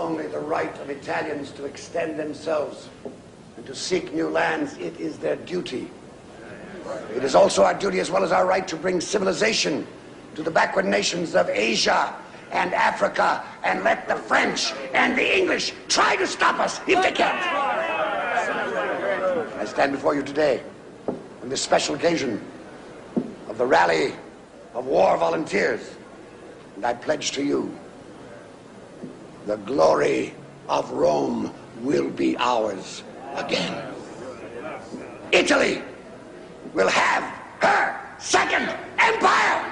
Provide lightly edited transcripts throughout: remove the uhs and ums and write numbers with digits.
only the right of Italians to extend themselves and to seek new lands. It is their duty. It is also our duty, as well as our right, to bring civilization to the backward nations of Asia and Africa, and let the French and the English try to stop us if they can. I stand before you today on this special occasion of the rally of war volunteers, and I pledge to you the glory of Rome will be ours again. Italy will have her second empire!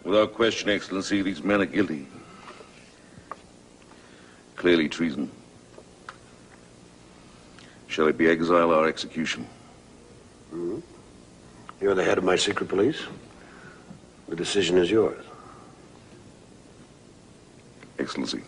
Without question, Excellency, these men are guilty. Clearly treason. Shall it be exile or execution? Mm-hmm. You're the head of my secret police. The decision is yours. Excellency.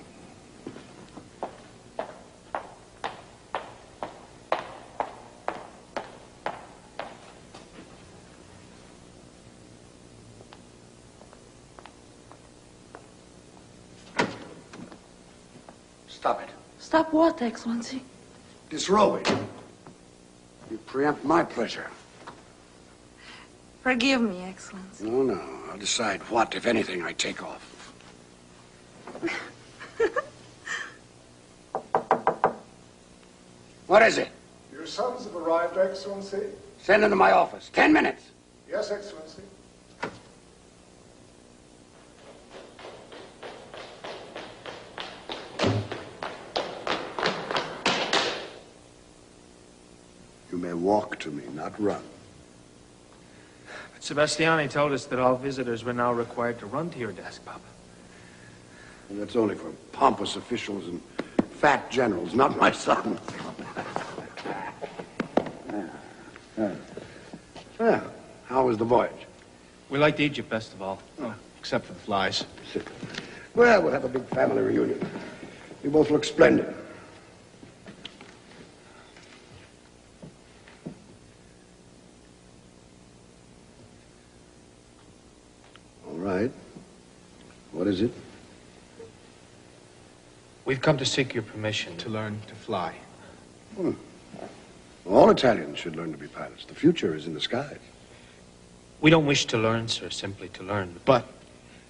Stop it. Stop what, Excellency? Disrobing. You preempt my pleasure. Forgive me, Excellency. No, no. I'll decide what, if anything, I take off. What is it? Your sons have arrived, Excellency. Send them to my office. 10 minutes. Yes, Excellency. You may walk to me, not run. But Sebastiani told us that all visitors were now required to run to your desk, Papa. And that's only for pompous officials and fat generals, not my son. Well, how was the voyage? We liked Egypt best of all, except for the flies. Well, we'll have a big family reunion. You both look splendid. All right. What is it? We've come to seek your permission To learn to fly. All Italians should learn to be pilots. The future is in the skies. We don't wish to learn, sir, simply to learn. But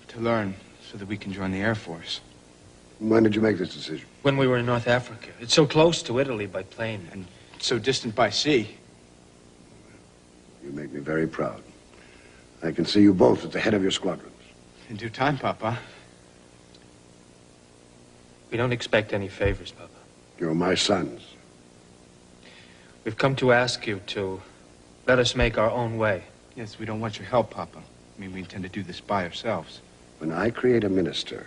to learn so that we can join the Air Force. When did you make this decision? When we were in North Africa. It's so close to Italy by plane. And so distant by sea. You make me very proud. I can see you both at the head of your squadrons. In due time, Papa. We don't expect any favors, Papa. You're my sons. We've come to ask you to let us make our own way. Yes, we don't want your help, Papa. I mean, we intend to do this by ourselves. When I create a minister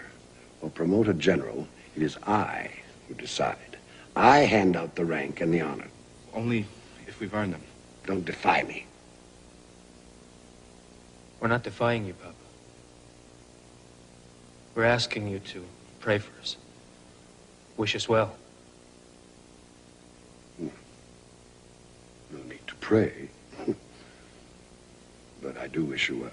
or promote a general, it is I who decide. I hand out the rank and the honor. Only if we've earned them. Don't defy me. We're not defying you, Papa. We're asking you to pray for us. Wish us well. No need to pray. But I do wish you well.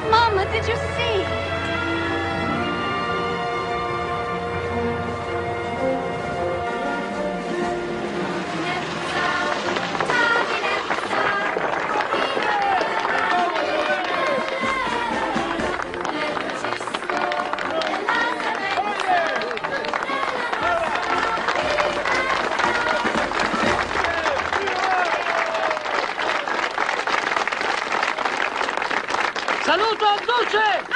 Mama, did you see? Saluto Duce!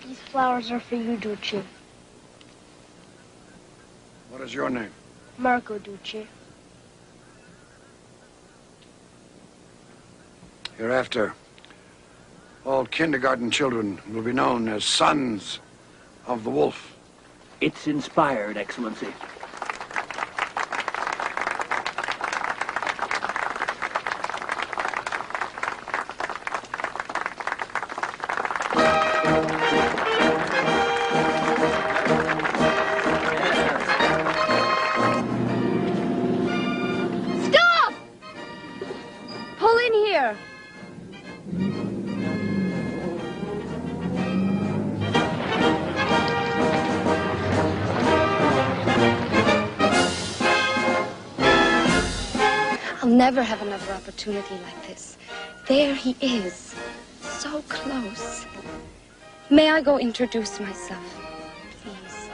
These flowers are for you, Duce. What is your name? Marco Duce. Hereafter, all kindergarten children will be known as sons of the wolf. It's inspired, Excellency. Stop! Pull in here. I'll never have another opportunity like this. There he is, so close. May I go introduce myself, please?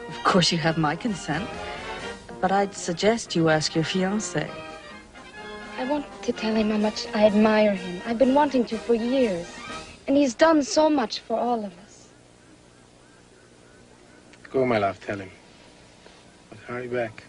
Of course you have my consent, but I'd suggest you ask your fiancé. I want to tell him how much I admire him. I've been wanting to for years, and he's done so much for all of us. Go, my love, tell him. But hurry back.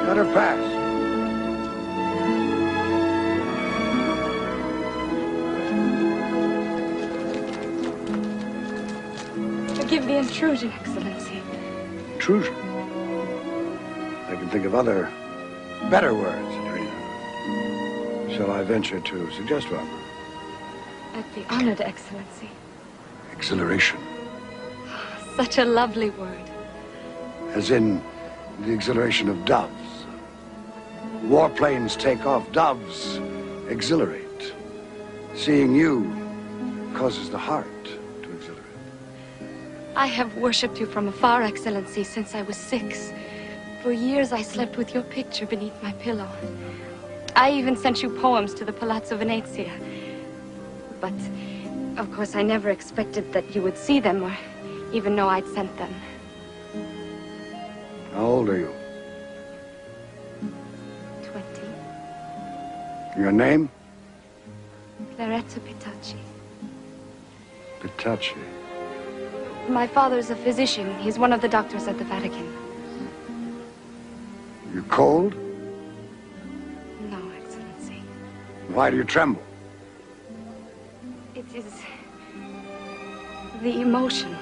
Let her pass. Forgive the intrusion, Excellency. Intrusion. I can think of other, better words, Irina. Shall I venture to suggest one? I'd be honored, Excellency. Exhilaration. Such a lovely word. As in the exhilaration of doves. Warplanes take off, doves exhilarate. Seeing you causes the heart to exhilarate. I have worshipped you from afar, Excellency, since I was 6. For years I slept with your picture beneath my pillow. I even sent you poems to the Palazzo Venezia. But, of course, I never expected that you would see them or even know I'd sent them. How old are you? 20. Your name? Claretta Petacci. Petacci. My father's a physician. He's one of the doctors at the Vatican. You cold? No, Excellency. Why do you tremble? It is the emotion.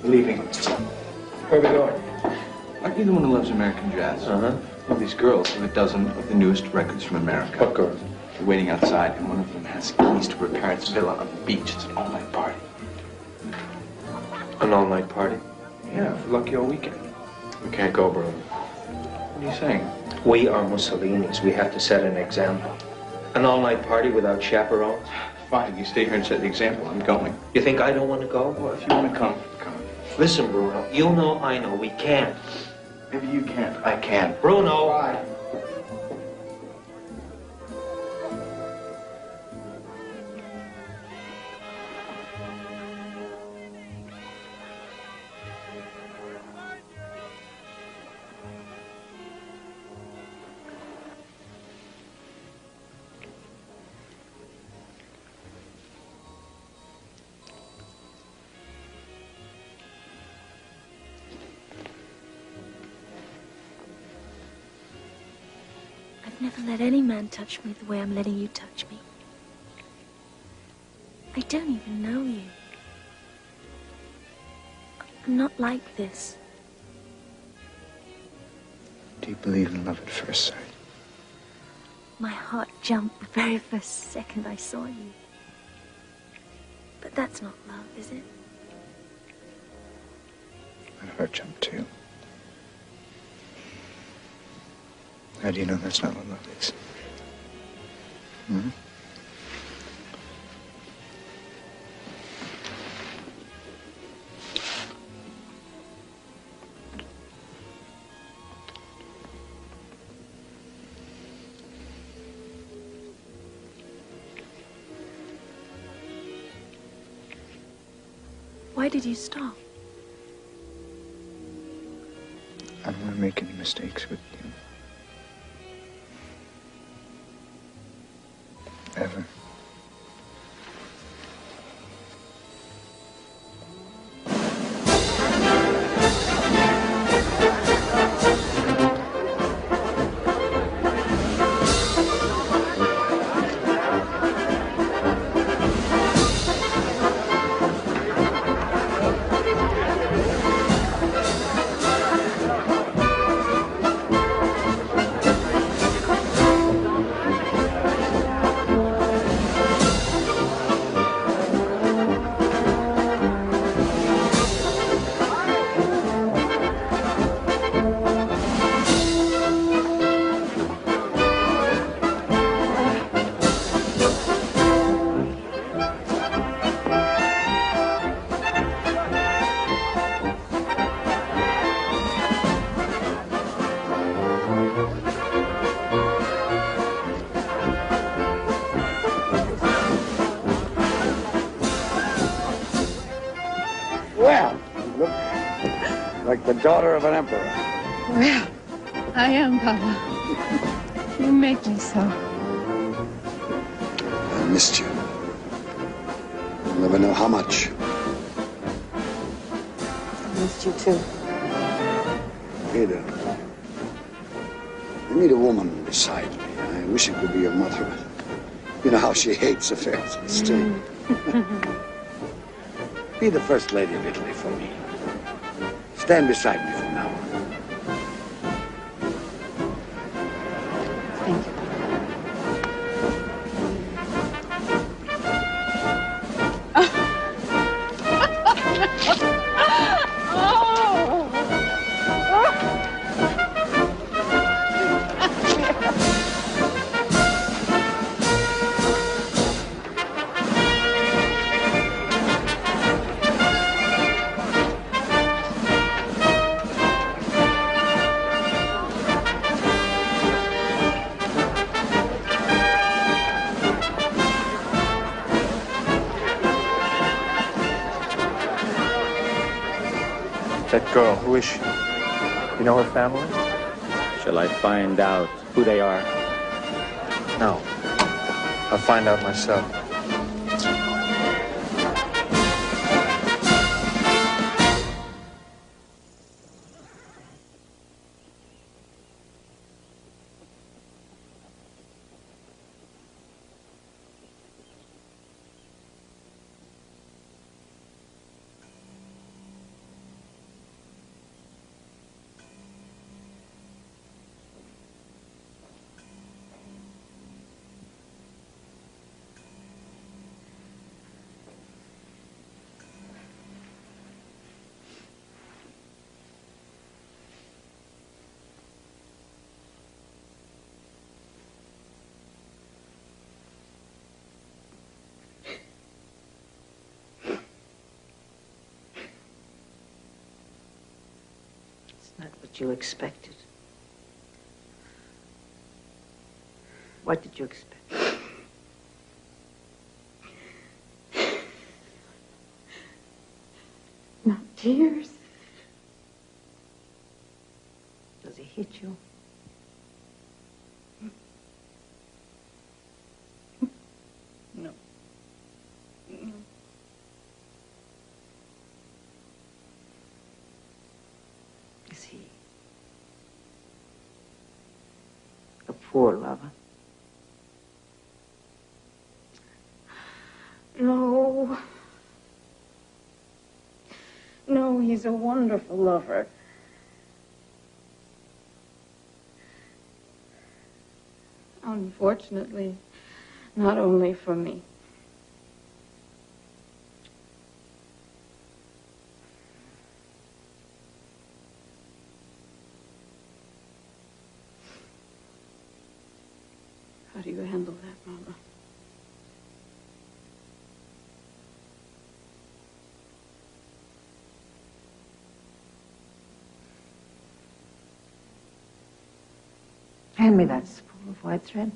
Leaving. Where are we going? Aren't you the one who loves American jazz? Uh-huh. Well, these girls have a dozen of the newest records from America. What girls? They're waiting outside, and one of them has keys to her parents' villa on the beach. It's an all-night party. An all-night party? Yeah, for lucky all weekend. We can't go, bro. What are you saying? We are Mussolinis. We have to set an example. An all-night party without chaperones? Fine, you stay here and set the example. I'm going. You think I don't want to go? Well, if you want to come, come. Listen, Bruno, you know I know we can't. Maybe you can't. I can. Bruno! Bye. I've never let any man touch me the way I'm letting you touch me. I don't even know you. I'm not like this. Do you believe in love at first sight? My heart jumped the very first second I saw you. But that's not love, is it? My heart jumped too. How do you know that's not what love is? Hmm? Why did you stop? I don't want to make any mistakes with you. Ever. Well, you look like the daughter of an emperor. Well, I am, Papa. You make me so. I missed you. You'll never know how much. I missed you too. Ada, I need a woman beside me. I wish it could be your mother, but you know how she hates affairs of state. Be the first lady of Italy for me. Stand beside me from now on. Thank you. That girl, who is she? You know her family? Shall I find out who they are? No. I'll find out myself. Not what you expected. What did you expect? Not tears. Does he hit you? No. Is he a poor lover? No. No, he's a wonderful lover. Unfortunately, not only for me. How do you handle that, Mama? Hand me that spool of white thread.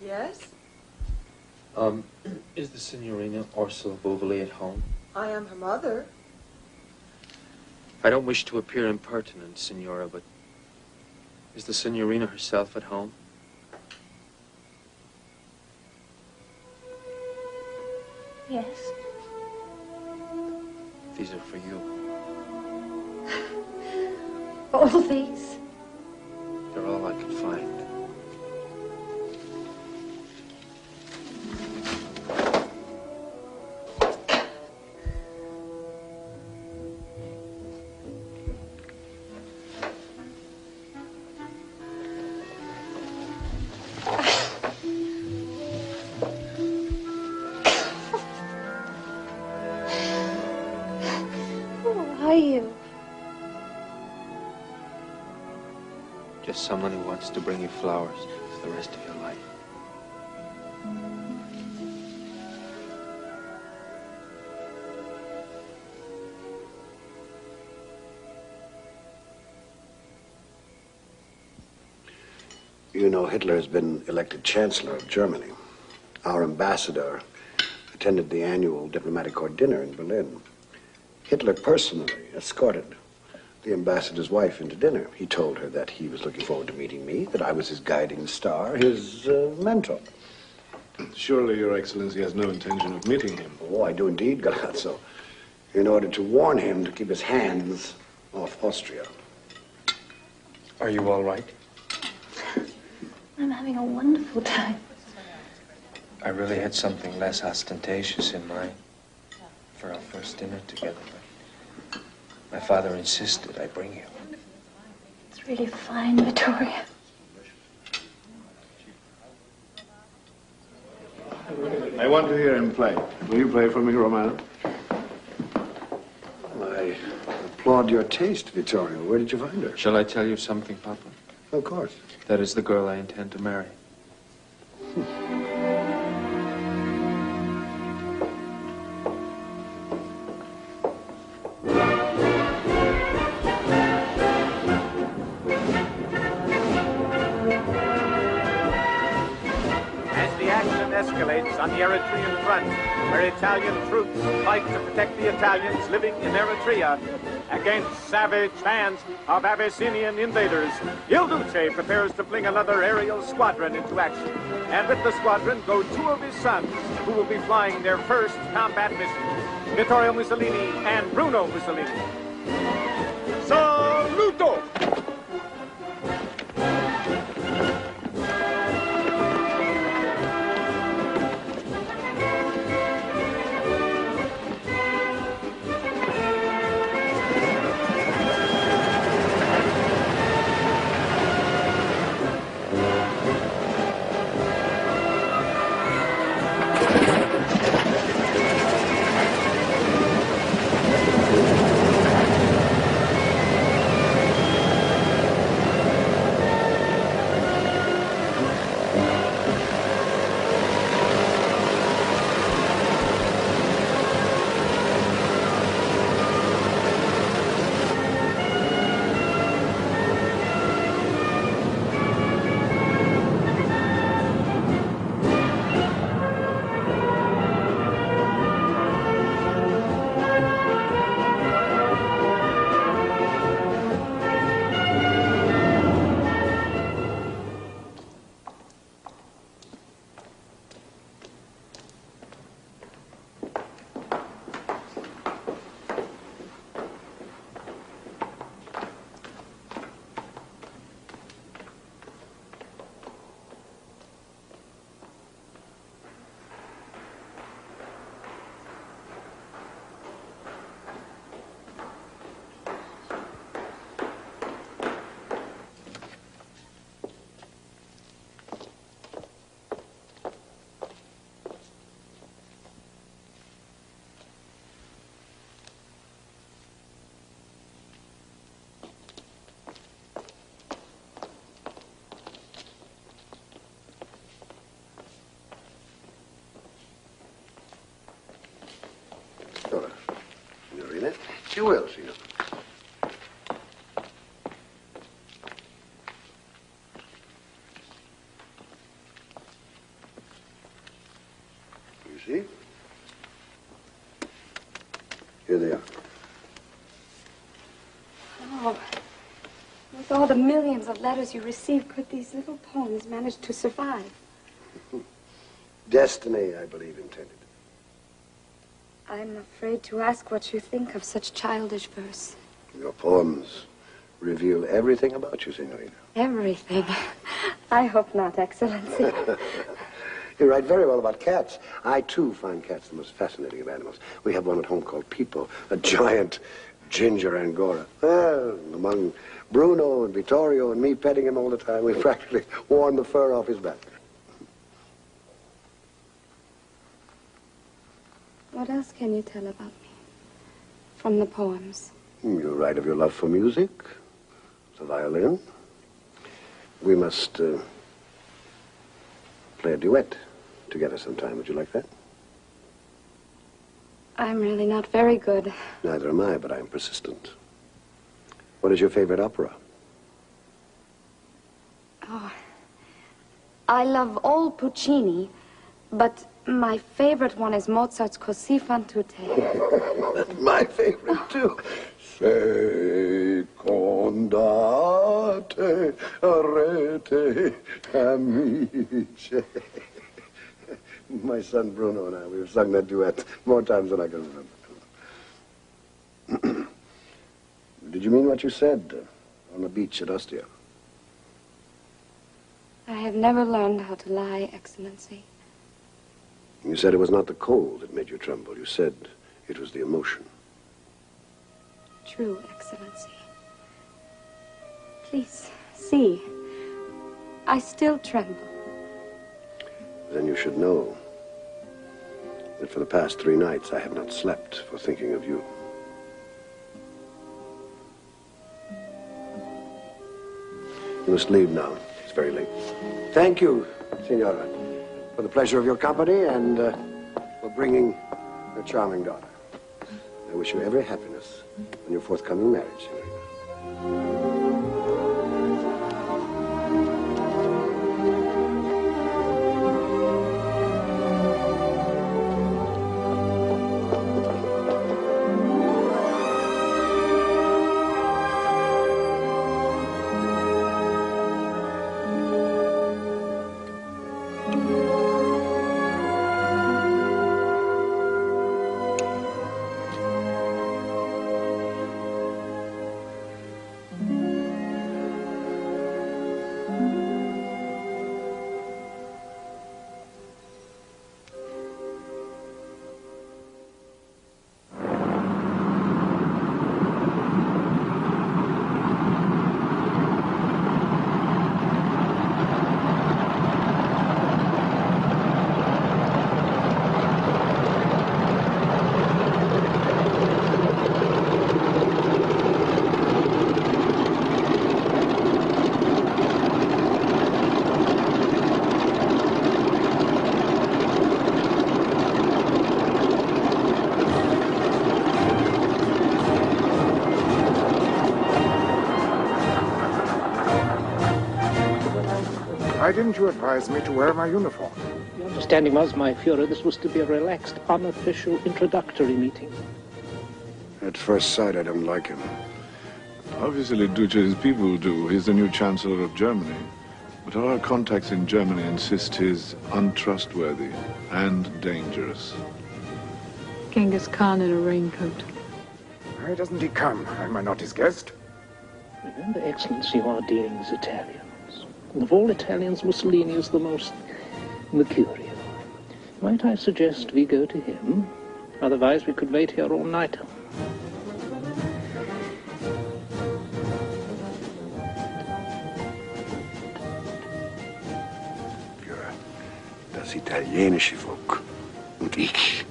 Yes? Is the Signorina Ursula Bouvelet at home? I am her mother. I don't wish to appear impertinent, Signora, but is the Signorina herself at home? Yes. These are for you. All these? They're all I could find. Just someone who wants to bring you flowers for the rest of your life. You know, Hitler has been elected Chancellor of Germany. Our ambassador attended the annual diplomatic corps dinner in Berlin. Hitler personally escorted the ambassador's wife in to dinner. He told her that he was looking forward to meeting me, that I was his guiding star, his mentor. Surely Your Excellency has no intention of meeting him. Oh, I do indeed, Galazzo. In order to warn him to keep his hands off Austria. Are you all right? I'm having a wonderful time. I really had something less ostentatious in mind for our first dinner together, but my father insisted I bring you. It's really fine, Vittoria. I want to hear him play. Will you play for me, Romano? I applaud your taste, Vittorio. Where did you find her? Shall I tell you something, Papa? Of course. That is the girl I intend to marry. Escalates on the Eritrean front, where Italian troops fight to protect the Italians living in Eritrea against savage bands of Abyssinian invaders. Il Duce prepares to fling another aerial squadron into action, and with the squadron go two of his sons, who will be flying their first combat mission, Vittorio Mussolini and Bruno Mussolini. Saluto! Signorina. You will, Signorina. You see? Here they are. Oh, with all the millions of letters you receive, could these little poems manage to survive? Destiny, I believe, intended. I'm afraid to ask what you think of such childish verse. Your poems reveal everything about you, Signorina. Everything. I hope not, Excellency. You write very well about cats. I, too, find cats the most fascinating of animals. We have one at home called Pipo, a giant ginger Angora. Well, among Bruno and Vittorio and me petting him all the time, we practically worn the fur off his back. What else can you tell about me from the poems? You write of your love for music, the violin. We must play a duet together sometime. Would you like that? I'm really not very good. Neither am I, but I'm persistent. What is your favorite opera? Oh, I love all Puccini, but my favorite one is Mozart's Così fan tutte. That's my favorite, too. Say Condate, rete, amici. My son Bruno and I, we've sung that duet more times than I can remember. Did you mean what you said on the beach at Ostia? I have never learned how to lie, Excellency. You said it was not the cold that made you tremble. You said it was the emotion. True, Excellency. Please, see. I still tremble. Then you should know that for the past 3 nights I have not slept for thinking of you. You must leave now. It's very late. Thank you, Signora, for the pleasure of your company and for bringing your charming daughter. I wish you every happiness on your forthcoming marriage, Signorina. Why didn't you advise me to wear my uniform? The understanding was, my Führer, this was to be a relaxed, unofficial introductory meeting. At first sight, I don't like him. Obviously, Duce's people do. He's the new Chancellor of Germany. But all our contacts in Germany insist he's untrustworthy and dangerous. Genghis Khan in a raincoat. Why doesn't he come? Am I not his guest? Remember, Excellency, you are dealing with Italians. And of all Italians, Mussolini is the most mercurial. Might I suggest we go to him? Otherwise, we could wait here all night. Führer, das italienische Volk und ich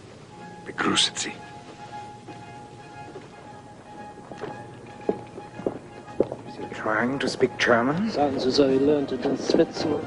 begrüßen Sie. Trying to speak German? Sounds as though he learned it in Switzerland.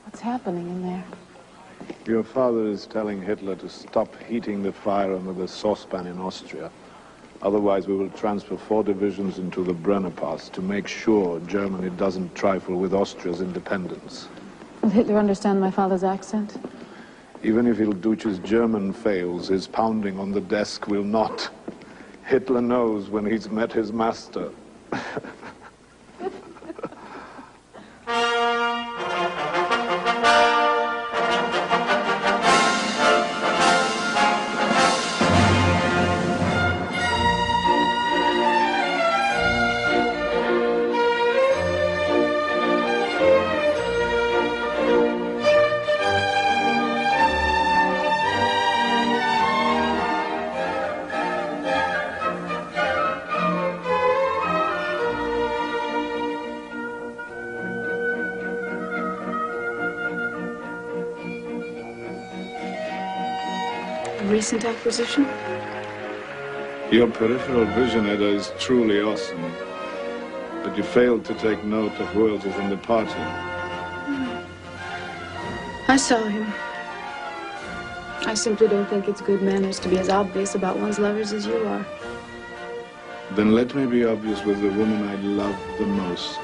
What's happening in there? Your father is telling Hitler to stop heating the fire under the saucepan in Austria. Otherwise, we will transfer 4 divisions into the Brenner Pass to make sure Germany doesn't trifle with Austria's independence. Will Hitler understand my father's accent? Even if Il Duce's German fails, his pounding on the desk will not. Hitler knows when he's met his master. A recent acquisition? Your peripheral vision, Ada, is truly awesome. But you failed to take note of who else is in the party. I saw him. I simply don't think it's good manners to be as obvious about one's lovers as you are. Then let me be obvious with the woman I love the most.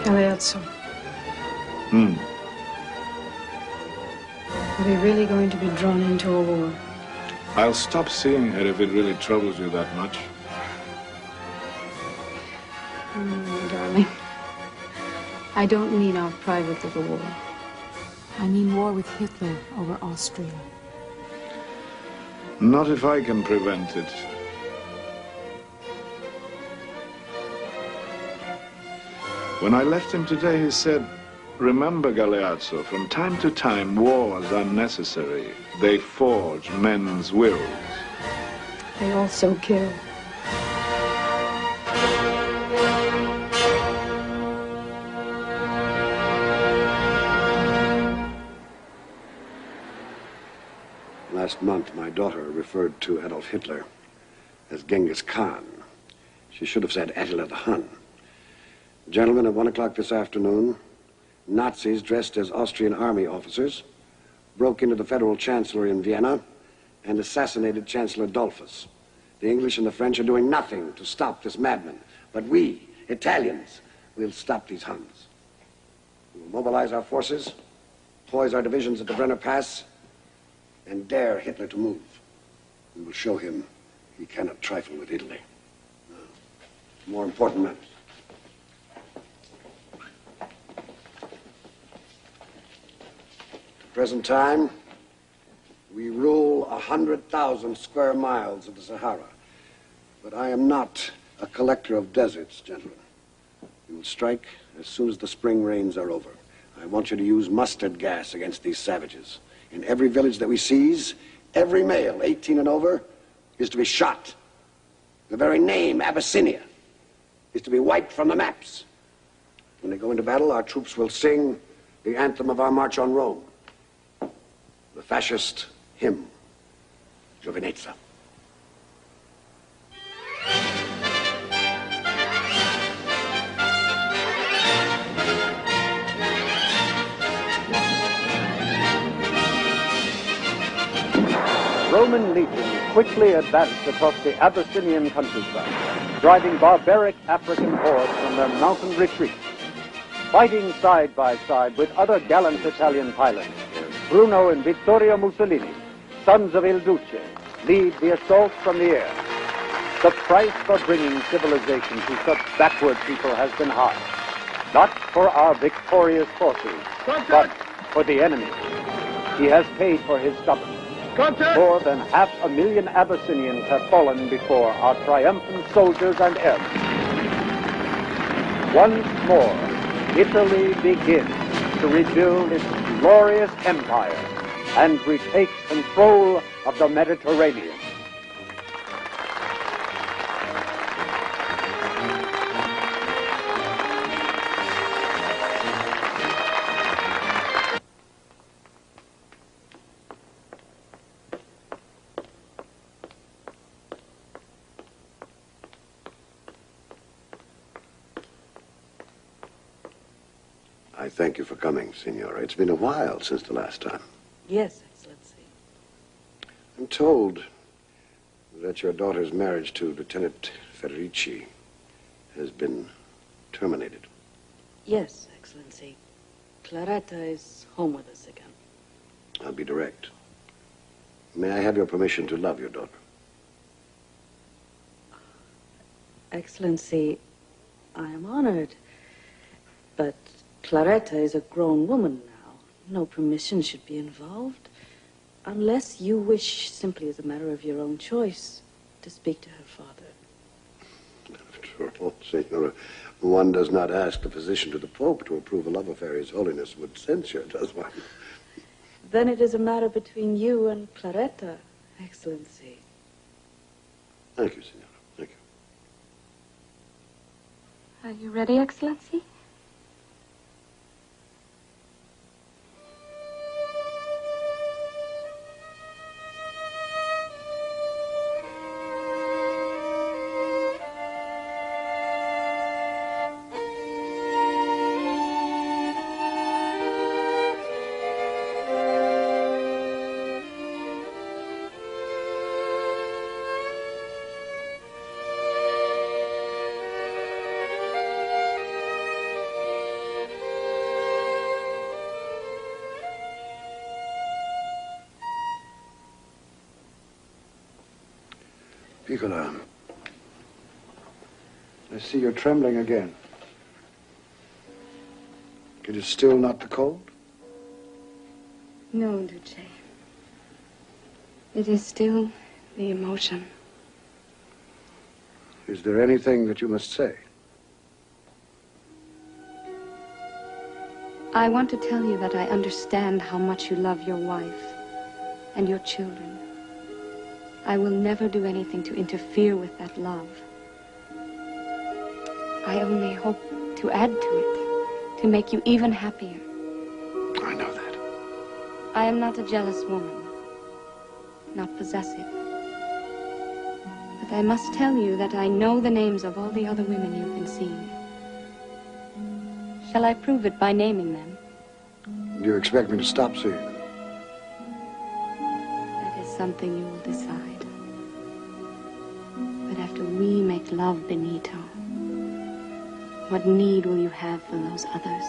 Galeazzo. Are we really going to be drawn into a war? I'll stop seeing her if it really troubles you that much. Darling. I don't mean our private little war. I mean war with Hitler over Austria. Not if I can prevent it. When I left him today, he said, "Remember, Galeazzo, from time to time, wars are necessary. They forge men's wills." They also kill. Last month, my daughter referred to Adolf Hitler as Genghis Khan. She should have said Attila the Hun. Gentlemen, at 1 o'clock this afternoon, Nazis dressed as Austrian army officers broke into the Federal Chancellery in Vienna and assassinated Chancellor Dollfuss. The English and the French are doing nothing to stop this madman. But we, Italians, will stop these Huns. We will mobilize our forces, poise our divisions at the Brenner Pass, and dare Hitler to move. We will show him he cannot trifle with Italy. More important matters. Present time, we rule 100,000 square miles of the Sahara. But I am not a collector of deserts, gentlemen. We will strike as soon as the spring rains are over. I want you to use mustard gas against these savages. In every village that we seize, every male 18 and over is to be shot. The very name, Abyssinia, is to be wiped from the maps. When they go into battle, our troops will sing the anthem of our march on Rome. The fascist hymn, Giovinezza. Roman legions quickly advanced across the Abyssinian countryside, driving barbaric African hordes from their mountain retreats. Fighting side by side with other gallant Italian pilots, Bruno and Vittorio Mussolini, sons of Il Duce, lead the assault from the air. The price for bringing civilization to such backward people has been high. Not for our victorious forces, but for the enemy. He has paid for his stubbornness. More than 500,000 Abyssinians have fallen before our triumphant soldiers and airmen. Once more, Italy begins to rebuild its glorious empire and retake control of the Mediterranean. I thank you for coming, Signora. It's been a while since the last time. Yes, Excellency. I'm told that your daughter's marriage to Lieutenant Federici has been terminated. Yes, Excellency. Claretta is home with us again. I'll be direct. May I have your permission to love your daughter? Excellency, I am honored, but Claretta is a grown woman now. No permission should be involved, unless you wish, simply as a matter of your own choice, to speak to her father. After Oh, Signora, one does not ask the physician to the Pope to approve a love affair His Holiness would censure, does one? Then it is a matter between you and Claretta, Excellency. Thank you, Signora. Thank you. Are you ready, Excellency? Piccola, I see you're trembling again. It is still not the cold? No, Duce. It is still the emotion. Is there anything that you must say? I want to tell you that I understand how much you love your wife and your children. I will never do anything to interfere with that love. I only hope to add to it, to make you even happier. I know that. I am not a jealous woman, not possessive. But I must tell you that I know the names of all the other women you've been seeing. Shall I prove it by naming them? Do you expect me to stop seeing them? That is something you will decide. But after we make love, Benito, what need will you have for those others?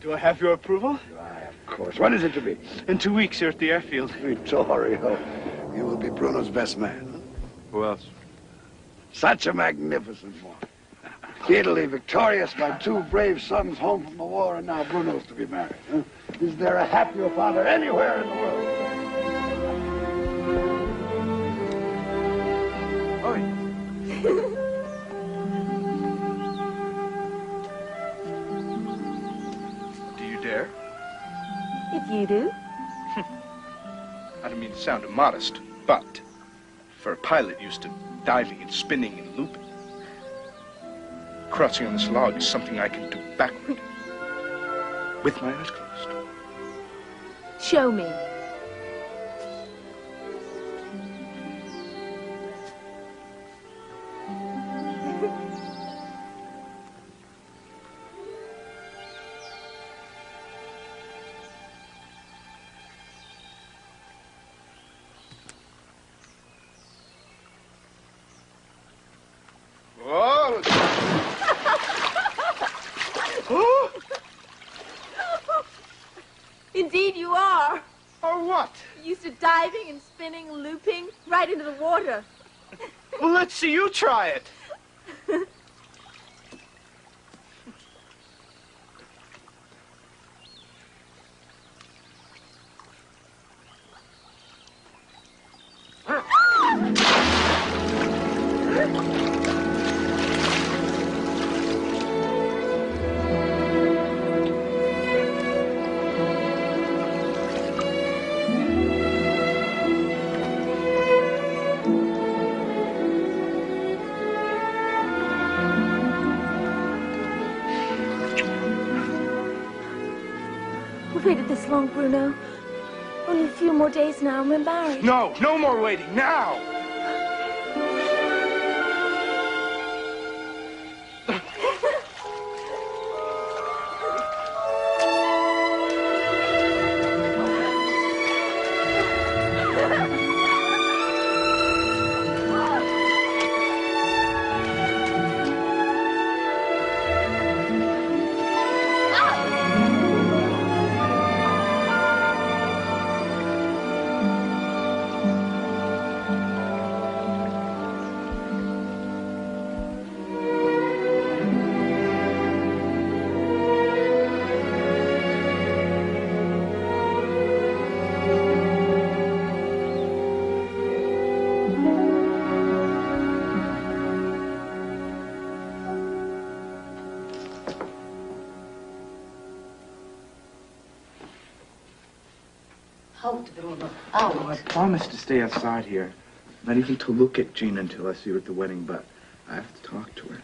Do I have your approval? Of course. When is it to be? In 2 weeks here at the airfield. Vittorio, you will be Bruno's best man. Huh? Who else? Such a magnificent one. Italy victorious by 2 brave sons home from the war, and now Bruno's to be married. Huh? Is there a happier father anywhere in the world? Dare? If you do. I don't mean to sound immodest, but for a pilot used to diving and spinning and looping, crouching on this log is something I can do backward with my eyes closed. Show me. Indeed you are. Or what? Used to diving and spinning and looping right into the water. Well, let's see you try it. We've waited this long, Bruno. Only a few more days now and we're married. No, no more waiting. Now! Out, Bruno. Oh, I Out. promised to stay outside here. Not even to look at Gina until I see her at the wedding, but I have to talk to her.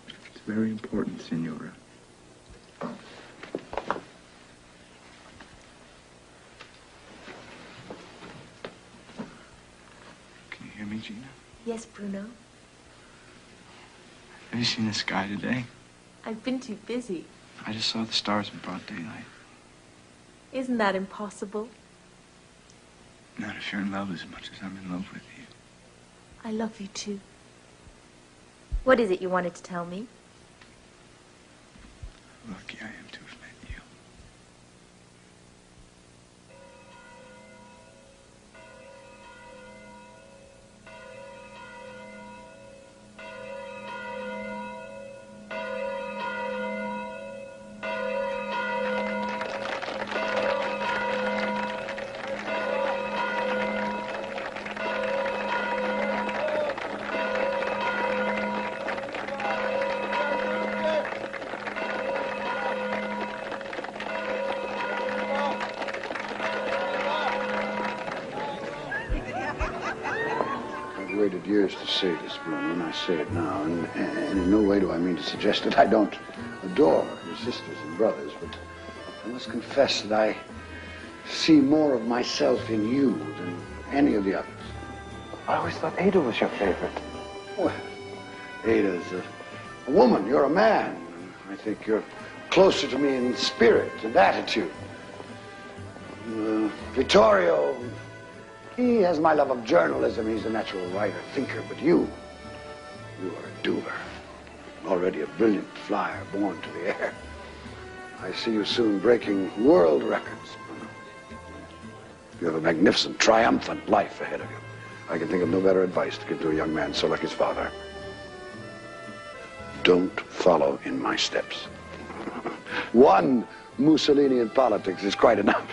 It's very important, Signora. Can you hear me, Gina? Yes, Bruno. Have you seen the sky today? I've been too busy. I just saw the stars in broad daylight. Isn't that impossible? Not if you're in love as much as I'm in love with you. I love you too. What is it you wanted to tell me? Lucky I am to have met you. I've waited years to say this, Bruno, and I say it now. And in no way do I mean to suggest that I don't adore your sisters and brothers, but I must confess that I see more of myself in you than any of the others. I always thought Ada was your favorite. Well, Ada's a woman. You're a man. I think you're closer to me in spirit and attitude. Vittorio, he has my love of journalism. He's a natural writer, thinker. But you are a doer. Already a brilliant flyer born to the air. I see you soon breaking world records. You have a magnificent, triumphant life ahead of you. I can think of no better advice to give to a young man so like his father. Don't follow in my steps. One Mussolini in politics is quite enough.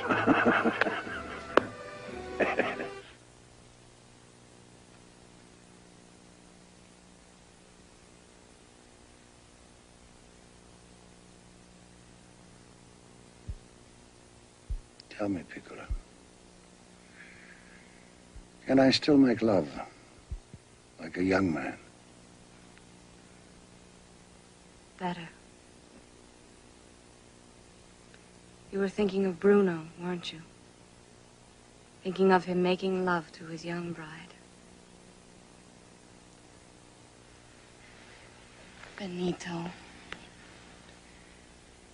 Tell me, Piccola, can I still make love like a young man? Better. You were thinking of Bruno, weren't you? Thinking of him making love to his young bride. Benito,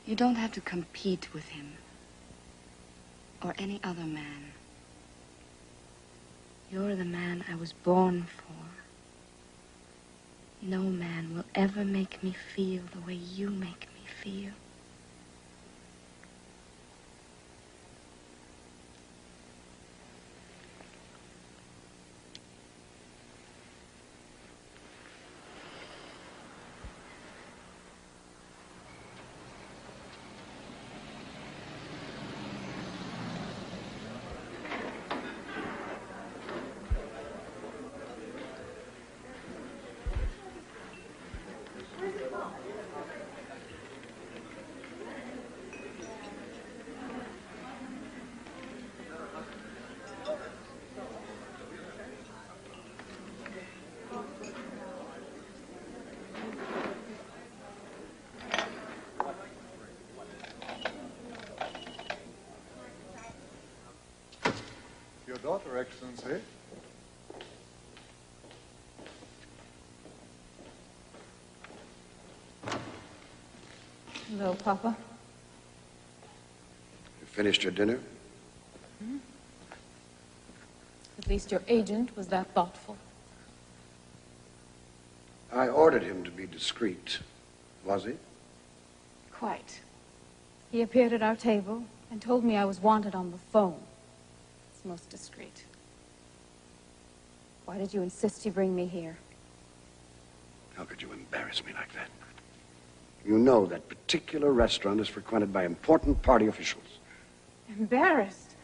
you don't have to compete with him or any other man. You're the man I was born for. No man will ever make me feel the way you make me feel. Your daughter, Excellency. Hello, Papa. You finished your dinner? At least your agent was that thoughtful. I ordered him to be discreet. Was he? Quite. He appeared at our table and told me I was wanted on the phone. It's most discreet. Why did you insist he bring me here? How could you embarrass me like that? You know that particular restaurant is frequented by important party officials. Embarrassed?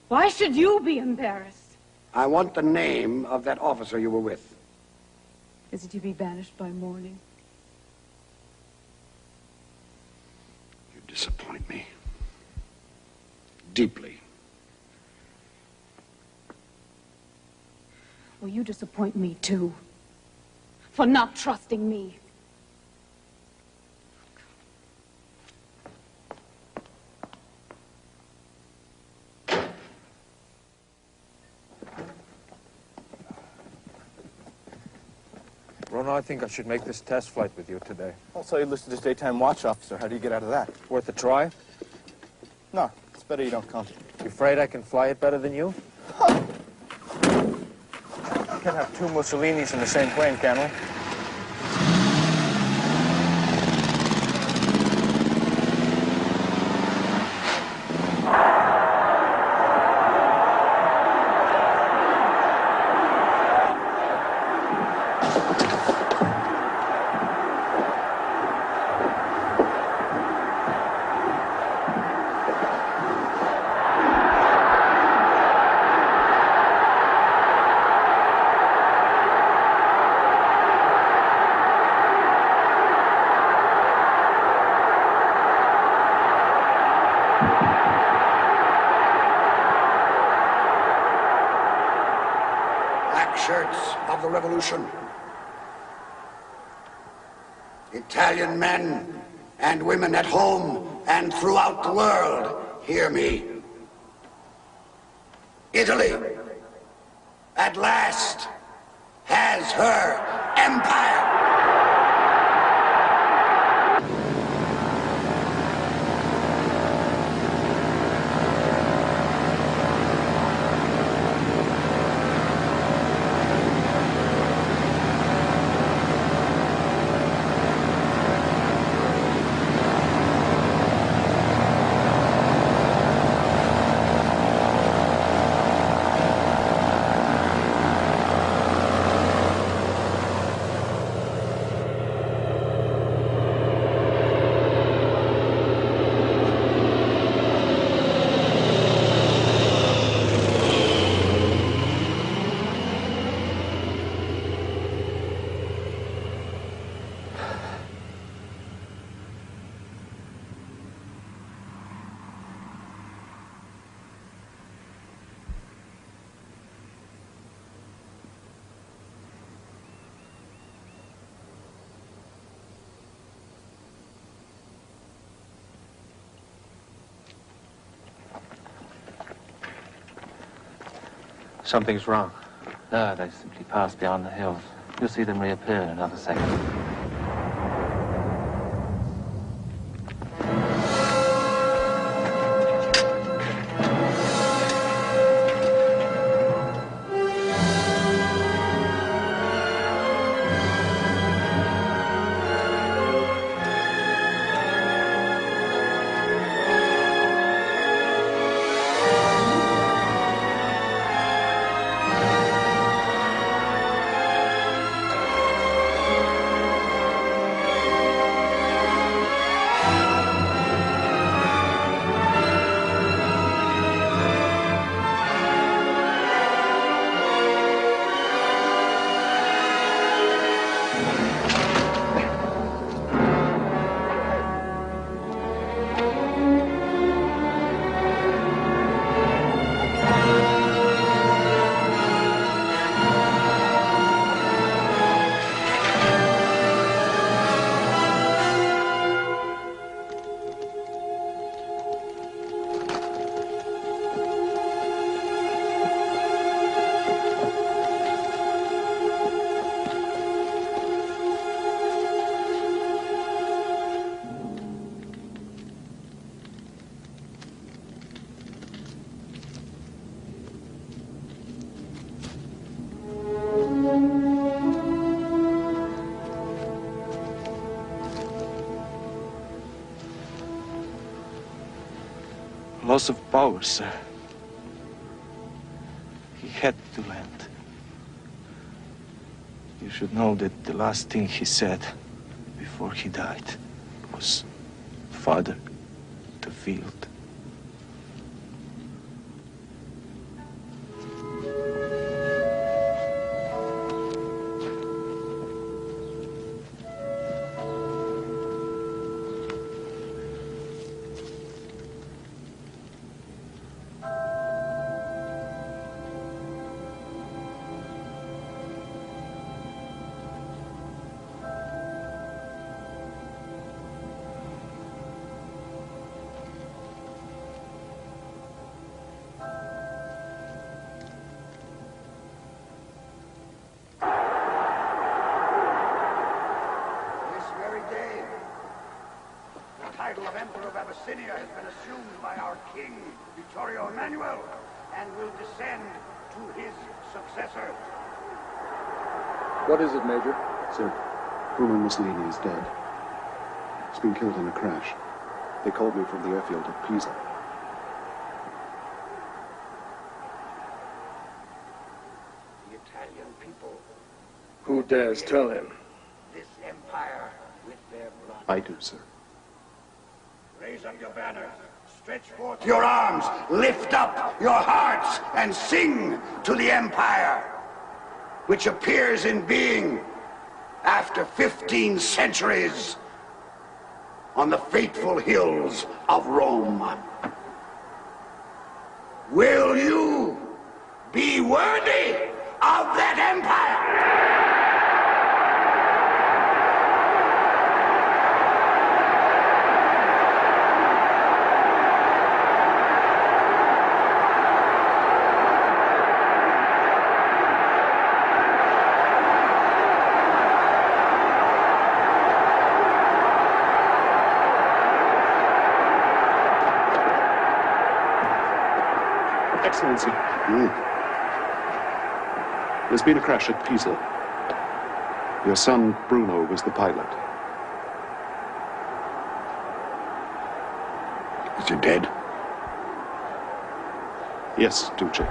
Why should you be embarrassed? I want the name of that officer you were with. Is it to be banished by morning? You disappoint me. Deeply. Well, you disappoint me, too. For not trusting me. Rona, I think I should make this test flight with you today. Also, you listed as daytime watch officer. How do you get out of that? Worth a try? No, it's better you don't come. You afraid I can fly it better than you? You can't have two Mussolinis in the same plane, can we? Shirts of the revolution. Italian men and women at home and throughout the world, hear me. Italy, at last, has her empire. Something's wrong. No, they simply passed beyond the hills. You'll see them reappear in another second. Loss of power, sir. He had to land. You should know that the last thing he said before he died was, "Father, the field." title of Emperor of Abyssinia has been assumed by our king, Vittorio Emanuel, and will descend to his successor. What is it, Major? Sir, Bruno Mussolini is dead. He's been killed in a crash. They called me from the airfield at Pisa. The Italian people, Who dares tell him? this empire with their blood. I do, sir. Raise up your banners, stretch forth your arms, lift up your hearts, and sing to the empire, which appears in being after 15 centuries on the fateful hills of Rome. Will you be worthy of that empire? Excellency. There's been a crash at Pisa. Your son, Bruno, was the pilot. Is he dead? Yes, Duce.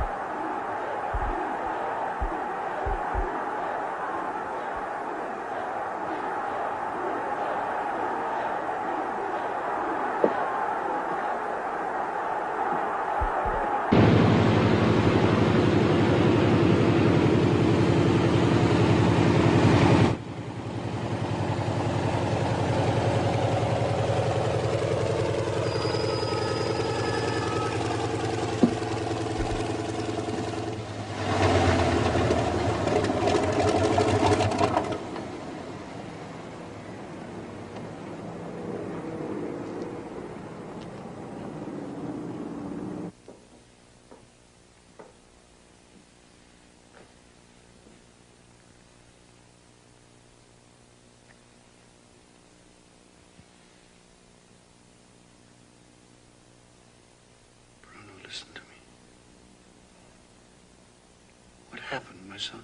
Listen to me. What happened, my son?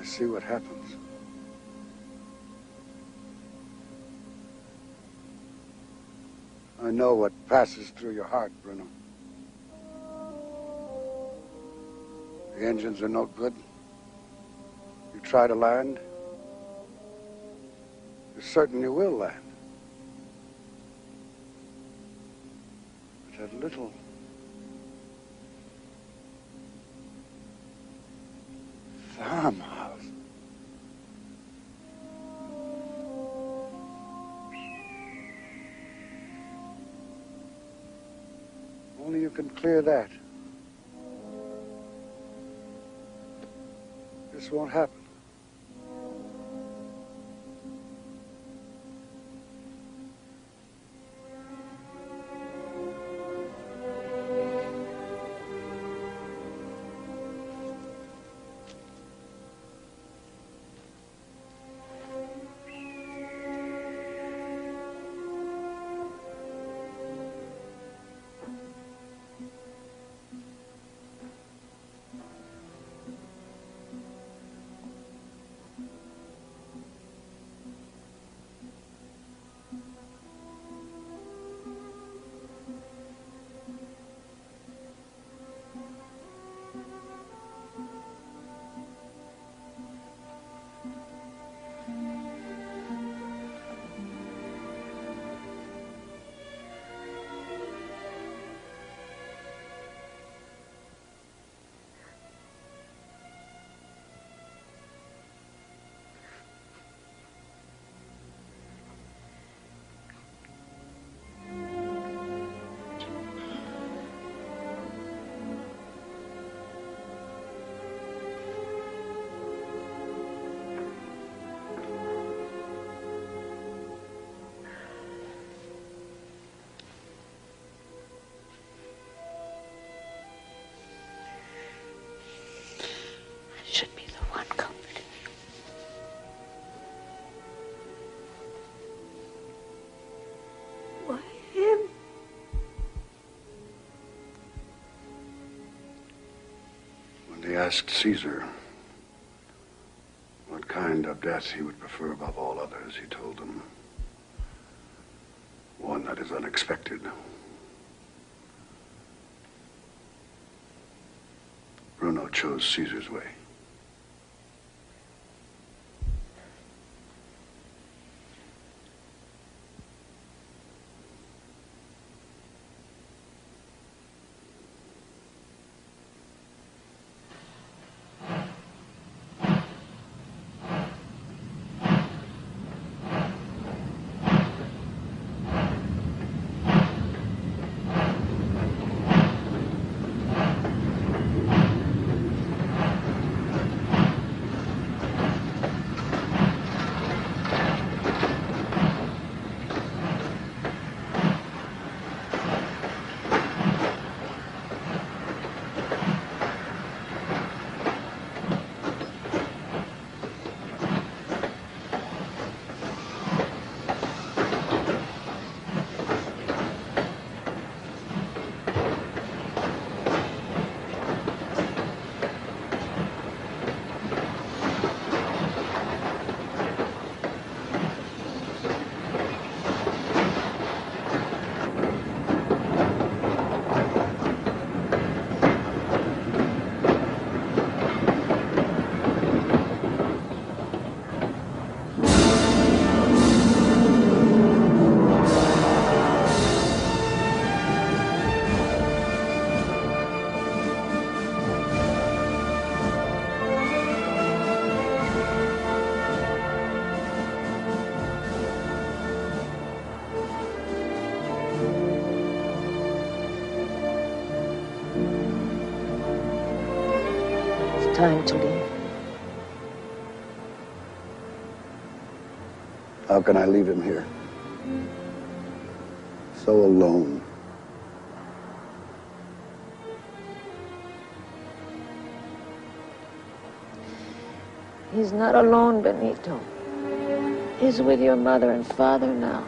I see what happens. I know what passes through your heart, Bruno. The engines are no good. You try to land. You're certain you will land. But that little farmhouse. Only you can clear that. This won't happen. should be the one comforting you. Why him? When they asked Caesar what kind of death he would prefer above all others, he told them, one that is unexpected. Bruno chose Caesar's way. Time to leave. How can I leave him here? So alone. He's not alone, Benito. He's with your mother and father now.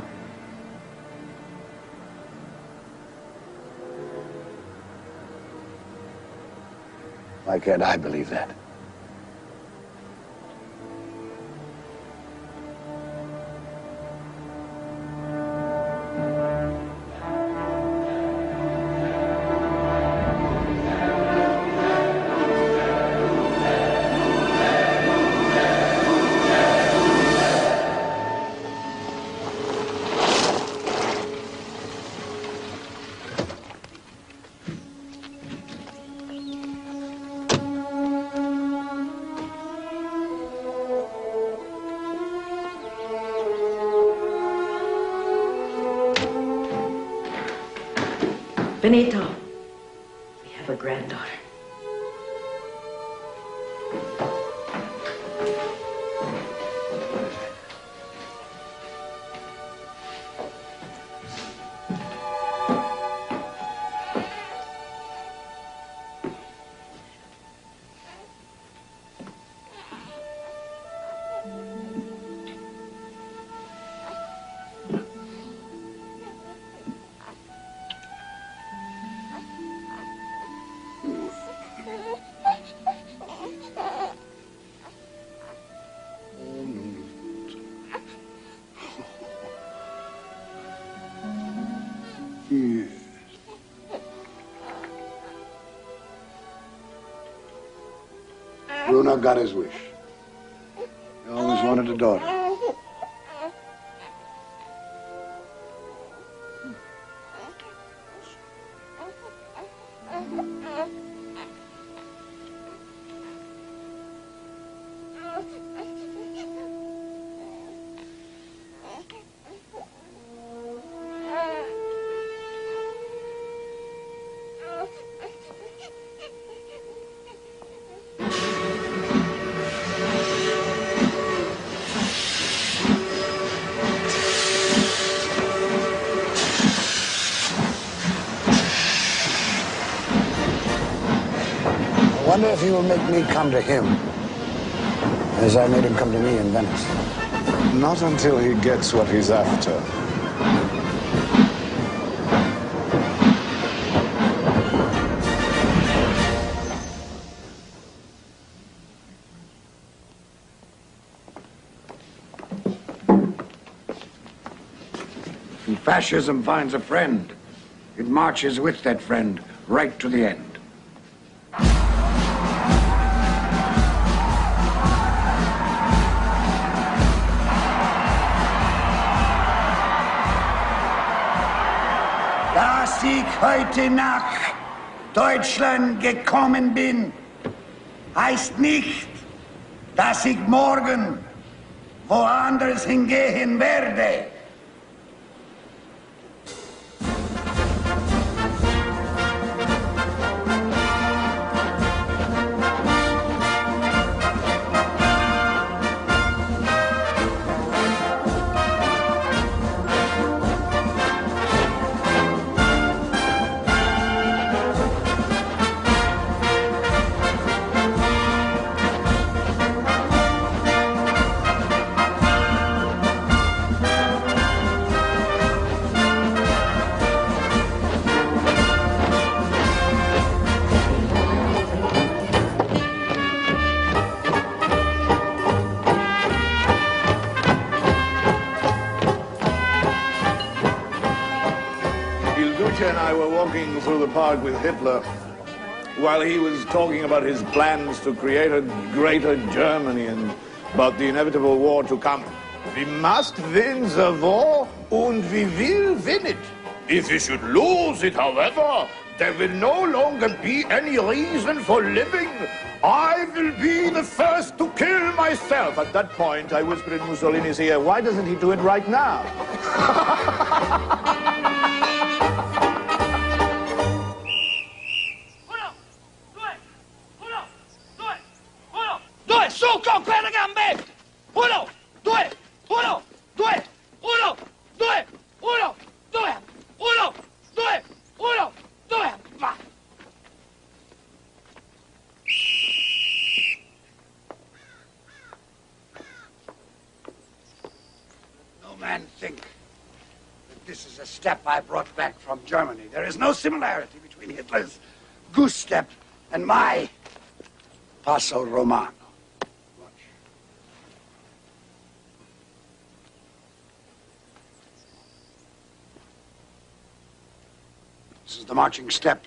Why can't I believe that? Benito, we have a granddaughter. Yes. Bruno got his wish. He always wanted a daughter. wonder if he will make me come to him, as I made him come to me in Venice. Not until he gets what he's after. When fascism finds a friend, it marches with that friend right to the end. Dass ich heute nach Deutschland gekommen bin, heißt nicht, dass ich morgen woanders hingehen werde. And I were walking through the park with Hitler while he was talking about his plans to create a greater Germany and about the inevitable war to come. We must win the war, and we will win it. If we should lose it, however, there will no longer be any reason for living. I will be the first to kill myself. At that point, I whispered in Mussolini's ear, why doesn't he do it right now? Su con quelle gambe! 1, 2, 1, 2, 1, 2, 1, 2, 1, 2, 1, 2, va! No man think that this is a step I brought back from Germany. There is no similarity between Hitler's goose step and my Passo Romano. This is the marching step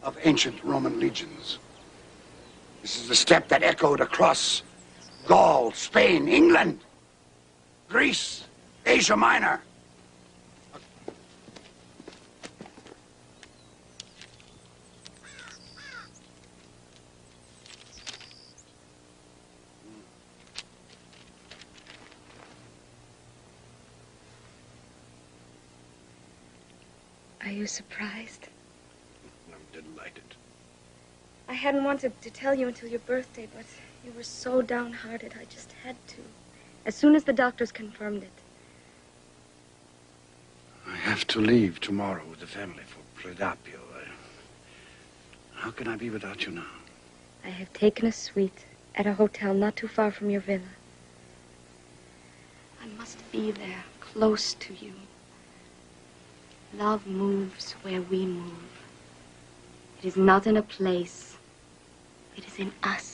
of ancient Roman legions. This is the step that echoed across Gaul, Spain, England, Greece, Asia Minor. Are you surprised? I'm delighted. I hadn't wanted to tell you until your birthday, but you were so downhearted, I just had to. As soon as the doctors confirmed it. I have to leave tomorrow with the family for Predapio. How can I be without you now? I have taken a suite at a hotel not too far from your villa. I must be there, close to you. Love moves where we move. It is not in a place. It is in us.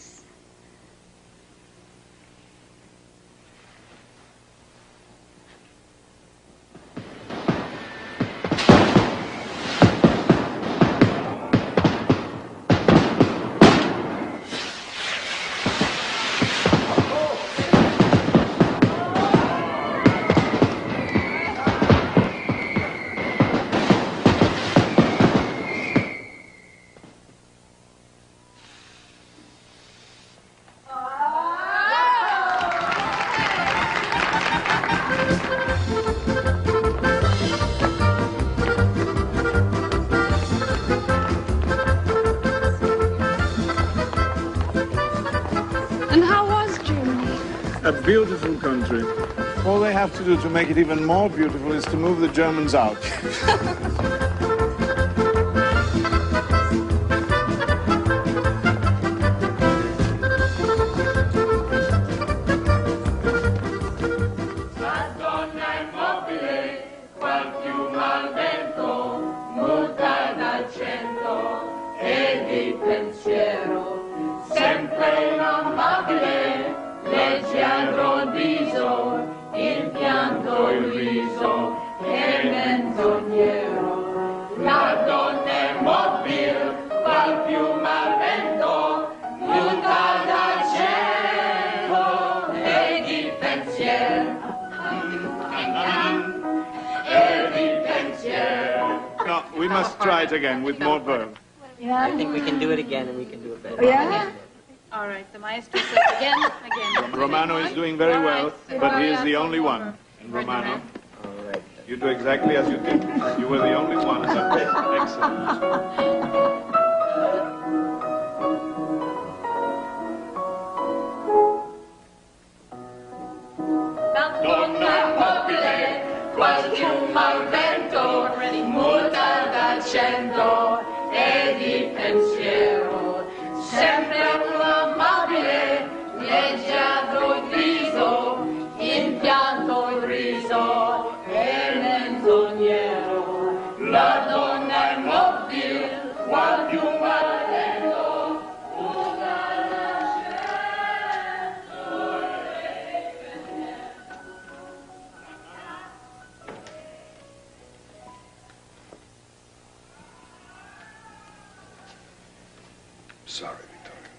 A beautiful country. All they have to do to make it even more beautiful is to move the Germans out. We must try it again with more verve. Yeah. I think we can do it again, and we can do it better. Yeah? All right, the maestro says again. Romano is doing very well, but he is the only one. And Romano, you do exactly as you did. You were the only one. Excellent. Al vento, muta d'accento e di pensiero, sempre amabile, leggiadro il viso, impianto il riso e menzognero, la donna è mobile, qual più valendo, muta d'accento e Sorry, Vittorio.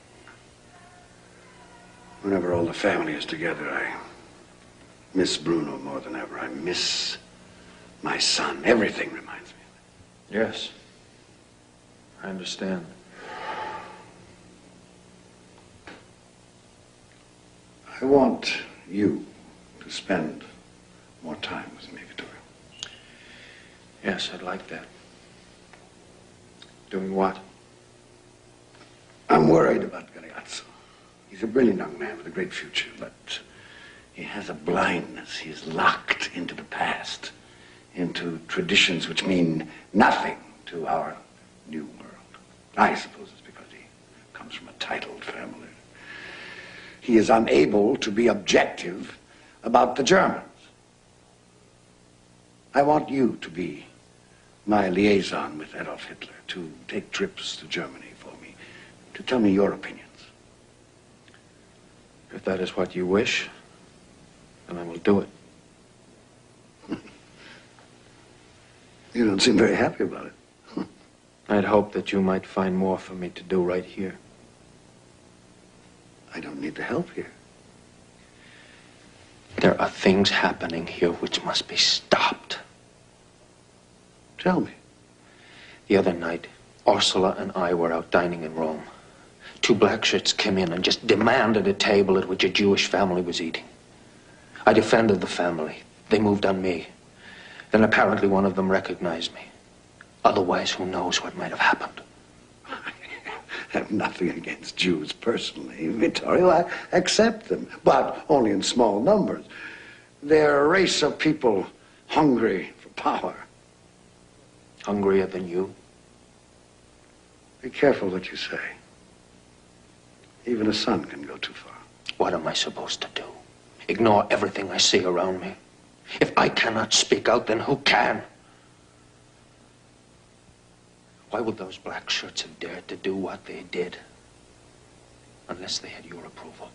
Whenever all the family is together, I miss Bruno more than ever. I miss my son. Everything reminds me of it. Yes. I understand. I want you to spend more time with me, Vittorio. Yes, I'd like that. Doing what? I'm worried about Galeazzo. He's a brilliant young man with a great future, but he has a blindness. He is locked into the past, into traditions which mean nothing to our new world. I suppose it's because he comes from a titled family. He is unable to be objective about the Germans. I want you to be my liaison with Adolf Hitler, to take trips to Germany for me, to tell me your opinions. If that is what you wish, then I will do it. You don't seem very happy about it. I'd hoped that you might find more for me to do right here. I don't need the help here. There are things happening here which must be stopped. Tell me. The other night, Ursula and I were out dining in Rome. Two black shirts came in and just demanded a table at which a Jewish family was eating. I defended the family. They moved on me. Then apparently one of them recognized me. Otherwise, who knows what might have happened. I have nothing against Jews personally, Vittorio. I accept them, but only in small numbers. They're a race of people hungry for power. Hungrier than you? Be careful what you say. Even a son can go too far. What am I supposed to do? Ignore everything I see around me? If I cannot speak out, then who can? Why would those black shirts have dared to do what they did? Unless they had your approval.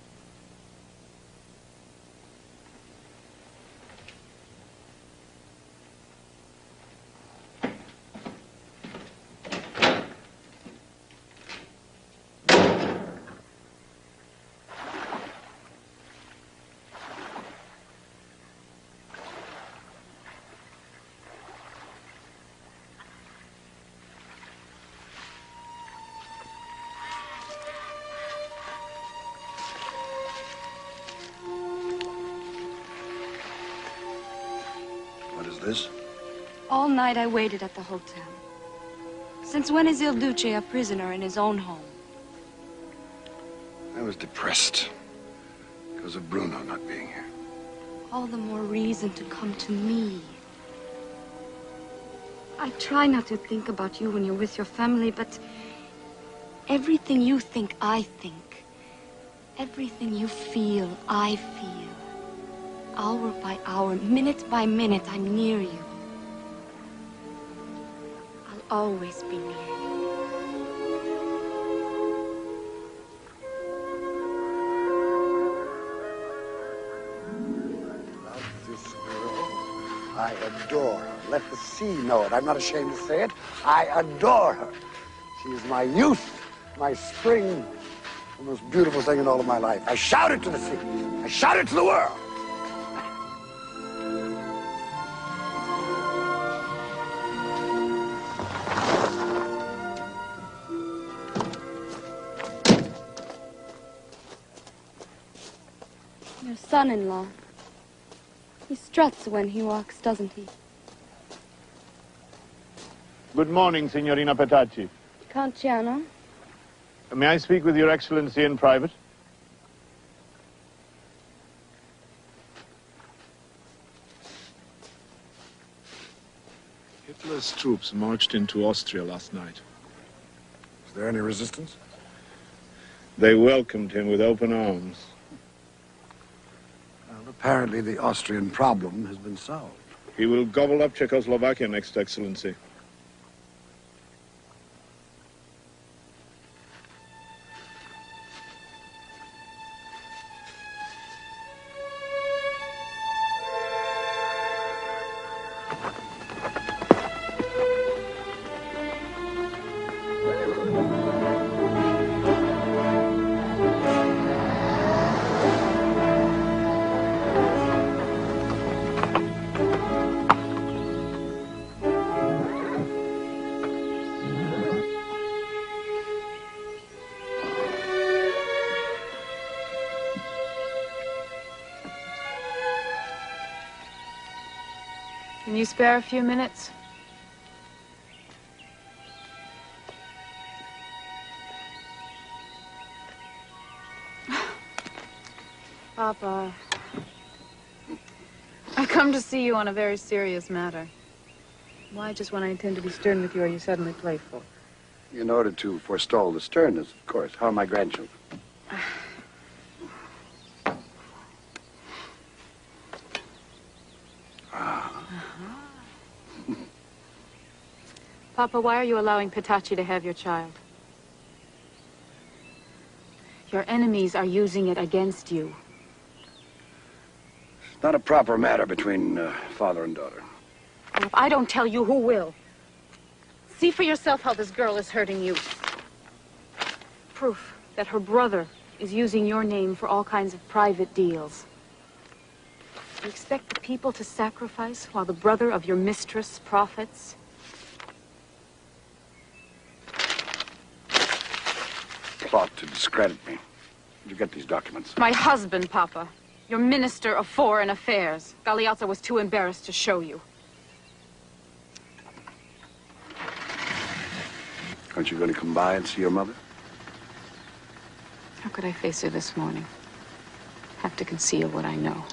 This? All night I waited at the hotel. Since when is Il Duce a prisoner in his own home? I was depressed because of Bruno not being here. All the more reason to come to me. I try not to think about you when you're with your family, but everything you think, I think. Everything you feel, I feel. Hour by hour, minute by minute, I'm near you. I'll always be near you. I love this girl. I adore her. Let the sea know it. I'm not ashamed to say it. I adore her. She is my youth, my spring, the most beautiful thing in all of my life. I shout it to the sea. I shout it to the world. Your son-in-law. He struts when he walks, doesn't he? Good morning, Signorina Petacci. Contiano? May I speak with Your Excellency in private? Hitler's troops marched into Austria last night. Is there any resistance? They welcomed him with open arms. Well, apparently the Austrian problem has been solved. He will gobble up Czechoslovakia, Next Excellency. Can you spare a few minutes? Papa, I come to see you on a very serious matter. Why, just when I intend to be stern with you, are you suddenly playful? In order to forestall the sternness, of course. How are my grandchildren? Papa, why are you allowing Petacci to have your child? Your enemies are using it against you. It's not a proper matter between father and daughter. Well, if I don't tell you, who will? See for yourself how this girl is hurting you. Proof that her brother is using your name for all kinds of private deals. You expect the people to sacrifice while the brother of your mistress profits? Plot to discredit me. Where'd you get these documents? My husband, Papa. Your Minister of Foreign Affairs. Galeazzo was too embarrassed to show you. Aren't you going to come by and see your mother? How could I face her this morning? Have to conceal what I know.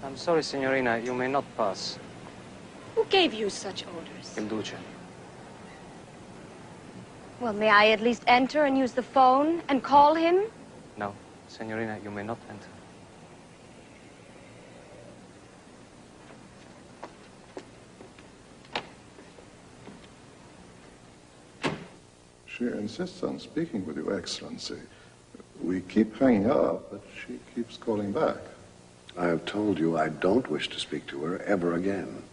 I'm sorry, Signorina, you may not pass. Who gave you such orders? Il Duce. Well, may I at least enter and use the phone and call him? No, Signorina, you may not enter. She insists on speaking with you, Excellency. We keep hanging up, but she keeps calling back. I have told you I don't wish to speak to her ever again.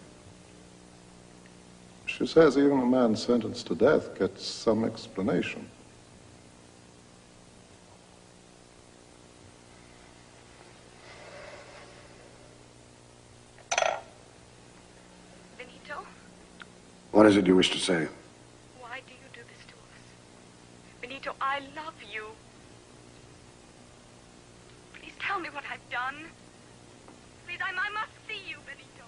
She says even a man sentenced to death gets some explanation. Benito, What is it you wish to say? why do you do this to us? Benito, I love you. Please tell me what I've done. Please, I must see you, Benito.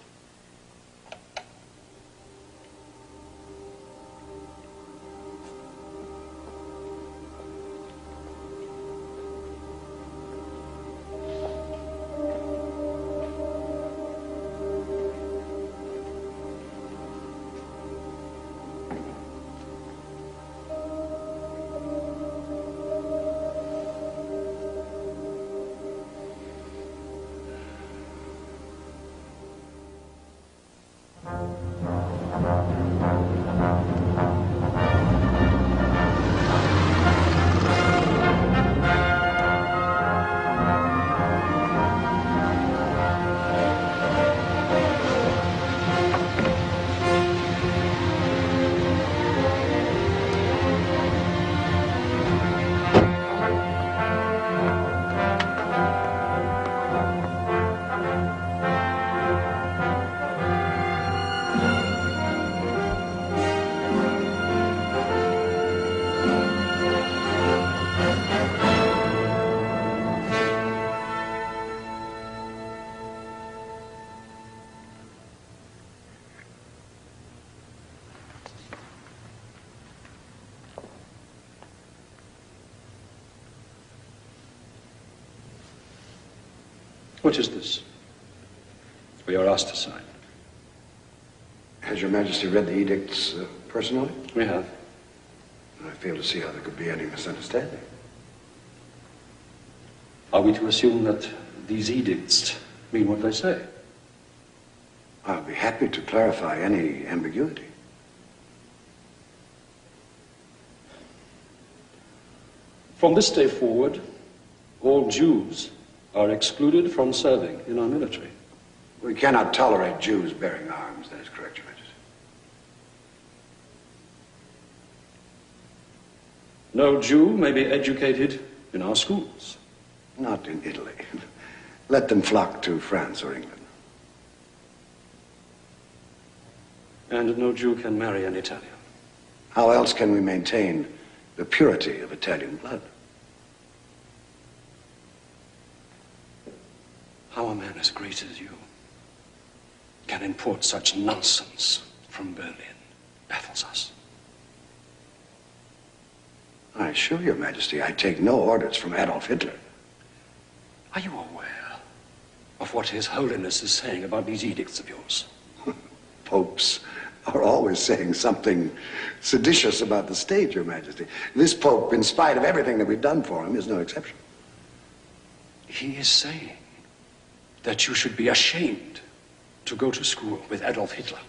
What is this? We are asked to sign. Has Your Majesty read the edicts personally? We have. I fail to see how there could be any misunderstanding. Are we to assume that these edicts mean what they say? I'll be happy to clarify any ambiguity. From this day forward, all Jews are excluded from serving in our military. We cannot tolerate Jews bearing arms. That is correct, Your Majesty. No Jew may be educated in our schools. Not in Italy. Let them flock to France or England. And no Jew can marry an Italian. How else can we maintain the purity of Italian blood? How a man as great as you can import such nonsense from Berlin baffles us. I assure Your Majesty, I take no orders from Adolf Hitler. Are you aware of what His Holiness is saying about these edicts of yours? Popes are always saying something seditious about the state, Your Majesty. This Pope, in spite of everything that we've done for him, is no exception. He is saying that you should be ashamed to go to school with Adolf Hitler.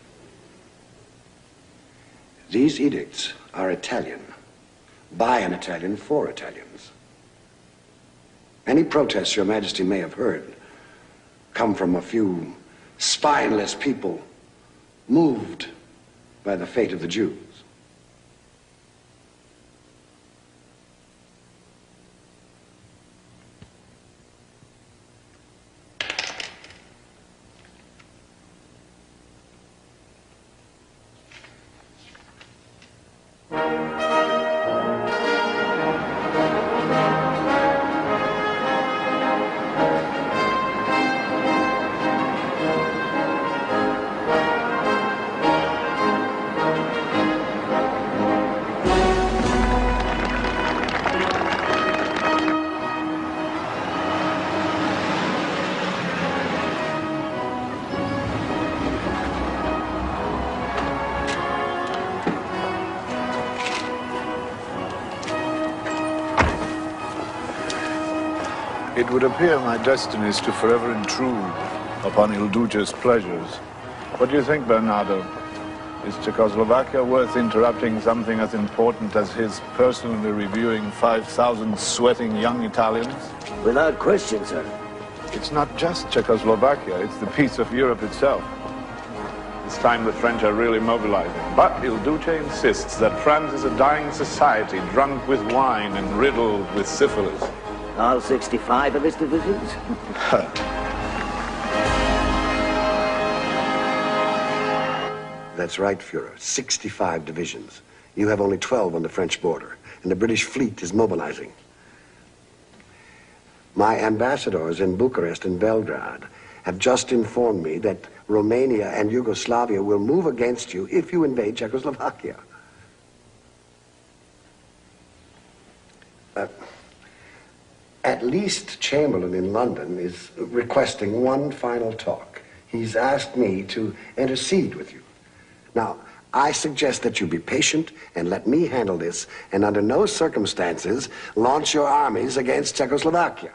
These edicts are Italian, by an Italian, for Italians. Any protests Your Majesty may have heard come from a few spineless people moved by the fate of the Jews. It would appear my destiny is to forever intrude upon Il Duce's pleasures. What do you think, Bernardo? Is Czechoslovakia worth interrupting something as important as his personally reviewing 5,000 sweating young Italians? Without question, sir. It's not just Czechoslovakia, it's the peace of Europe itself. It's time the French are really mobilizing. But Il Duce insists that France is a dying society, drunk with wine and riddled with syphilis. All 65 of his divisions? That's right, Führer. 65 divisions. You have only 12 on the French border, and the British fleet is mobilizing. My ambassadors in Bucharest and Belgrade have just informed me that Romania and Yugoslavia will move against you if you invade Czechoslovakia. At least Chamberlain in London is requesting one final talk. He's asked me to intercede with you. Now, I suggest that you be patient and let me handle this, and under no circumstances launch your armies against Czechoslovakia.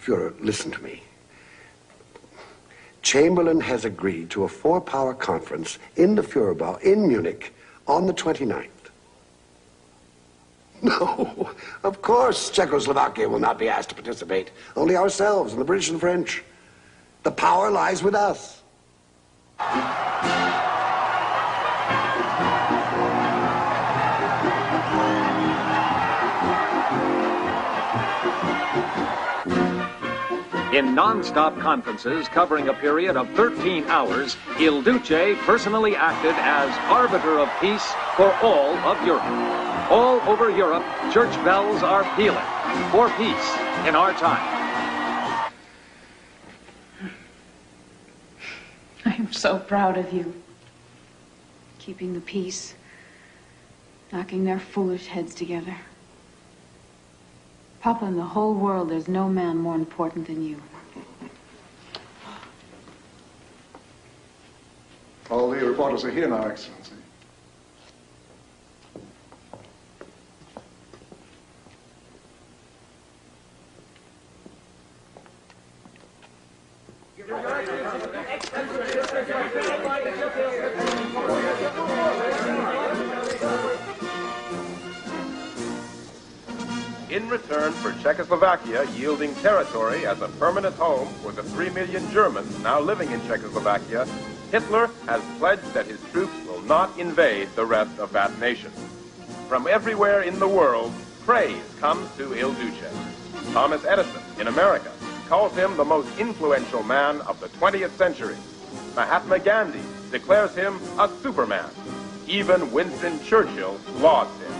Führer, listen to me. Chamberlain has agreed to a four-power conference in the Führerbau in Munich on the 29th. No, of course Czechoslovakia will not be asked to participate. Only ourselves and the British and the French. The power lies with us. In non-stop conferences covering a period of 13 hours, Il Duce personally acted as arbiter of peace for all of Europe. All over Europe, church bells are pealing for peace in our time. I am so proud of you. Keeping the peace, knocking their foolish heads together. Papa, in the whole world, there's no man more important than you. All the reporters are here now, Excellency. In return for Czechoslovakia yielding territory as a permanent home for the 3 million Germans now living in Czechoslovakia, Hitler has pledged that his troops will not invade the rest of that nation. From everywhere in the world, praise comes to Il Duce. Thomas Edison in America calls him the most influential man of the 20th century. Mahatma Gandhi declares him a superman. Even Winston Churchill lauds him,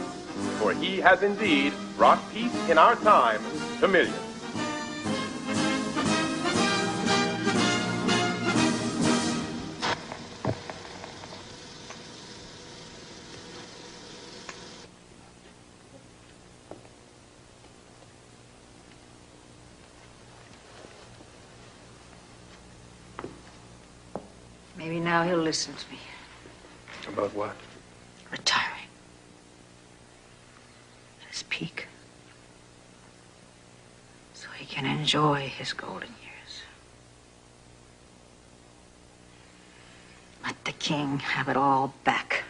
for he has indeed brought peace in our time to millions. Maybe now he'll listen to me. About what? Retiring. At his peak. So he can enjoy his golden years. Let the king have it all back.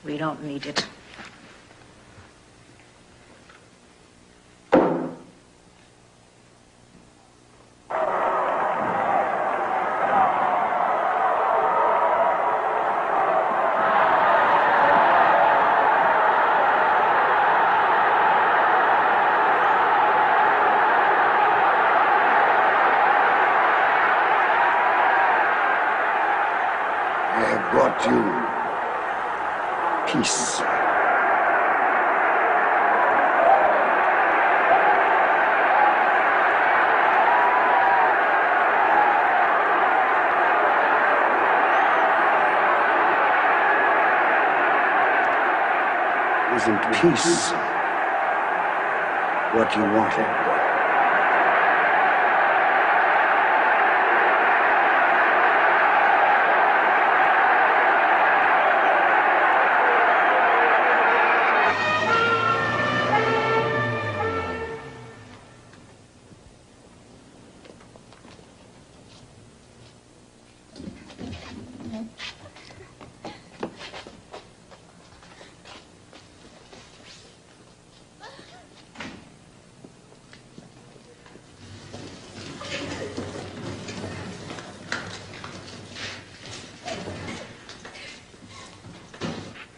We don't need it. Brought you peace. Isn't peace what you wanted?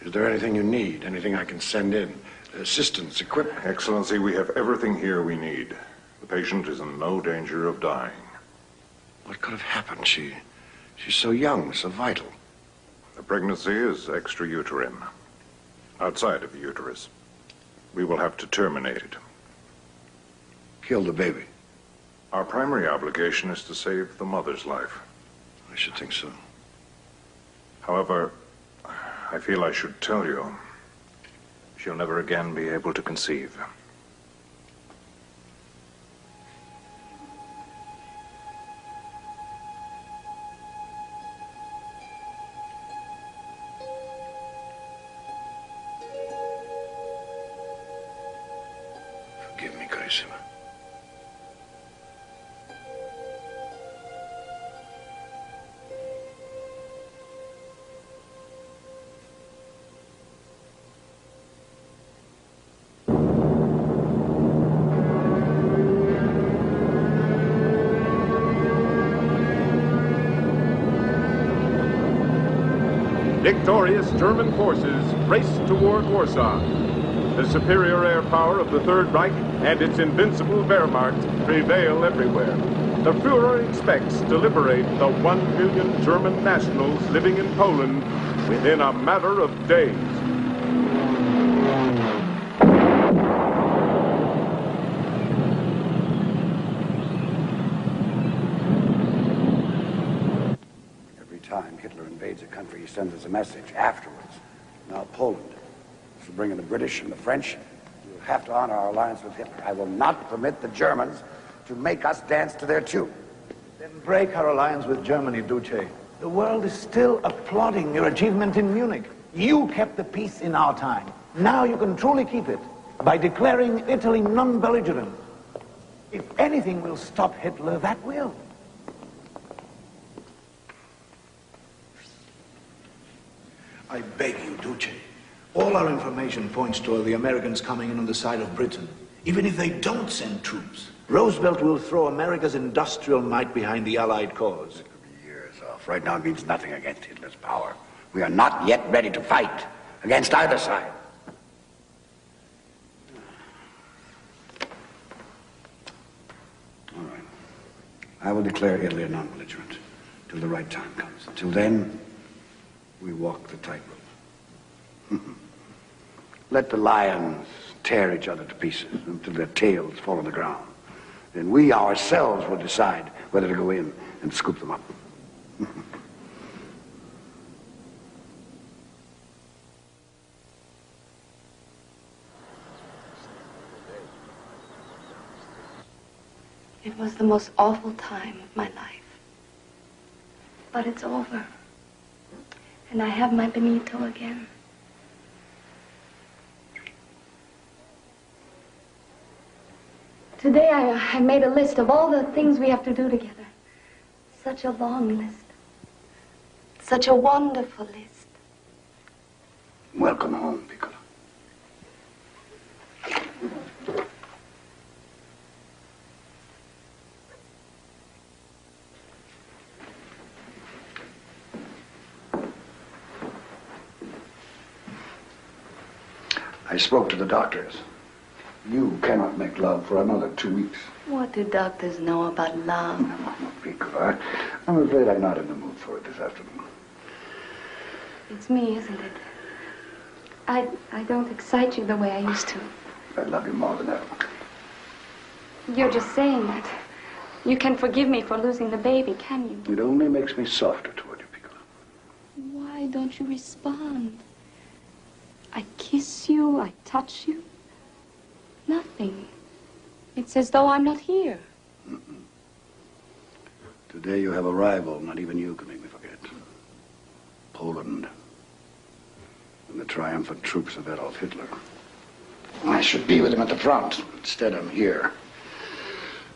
Is there anything you need? Anything I can send in? Assistance, equipment? Excellency, we have everything here we need. The patient is in no danger of dying. What could have happened? She's so young, so vital. The pregnancy is extrauterine, outside of the uterus. We will have to terminate it. Kill the baby? Our primary obligation is to save the mother's life. I should think so. However, I feel I should tell you, she'll never again be able to conceive. Forgive me, Carissima. Victorious German forces raced toward Warsaw. The superior air power of the Third Reich and its invincible Wehrmacht prevail everywhere. The Führer expects to liberate the 1 million German nationals living in Poland within a matter of days. Every time Hitler invades invades a country, he sends us a message afterwards. Now Poland is bringing the British and the French. We'll have to honor our alliance with Hitler. I will not permit the Germans to make us dance to their tune. Then break our alliance with Germany, Duce. The world is still applauding your achievement in Munich. You kept the peace in our time. Now you can truly keep it by declaring Italy non-belligerent. If anything will stop Hitler, that will. I beg you, Duce. All our information points toward the Americans coming in on the side of Britain. Even if they don't send troops, Roosevelt will throw America's industrial might behind the Allied cause. It could be years off. Right now it means nothing against Hitler's power. We are not yet ready to fight against either side. All right. I will declare Italy a non-belligerent till the right time comes. Until then, we walk the tightrope. Let the lions tear each other to pieces until their tails fall on the ground. Then we ourselves will decide whether to go in and scoop them up. It was the most awful time of my life. But it's over. And I have my Benito again. Today I made a list of all the things we have to do together. Such a long list. Such a wonderful list. Welcome home, Piccolo. I spoke to the doctors. You cannot make love for another 2 weeks. What do doctors know about love? No, Piccolo, I'm afraid I'm not in the mood for it this afternoon. It's me, isn't it? I don't excite you the way I used to. I love you more than ever. You're just saying that. You can forgive me for losing the baby, can you? It only makes me softer toward you, Piccolo. Why don't you respond? I kiss you, I touch you. Nothing. It's as though I'm not here. Today you have a rival not even you can make me forget. Poland. And the triumphant troops of Adolf Hitler. I should be with him at the front. Instead, I'm here.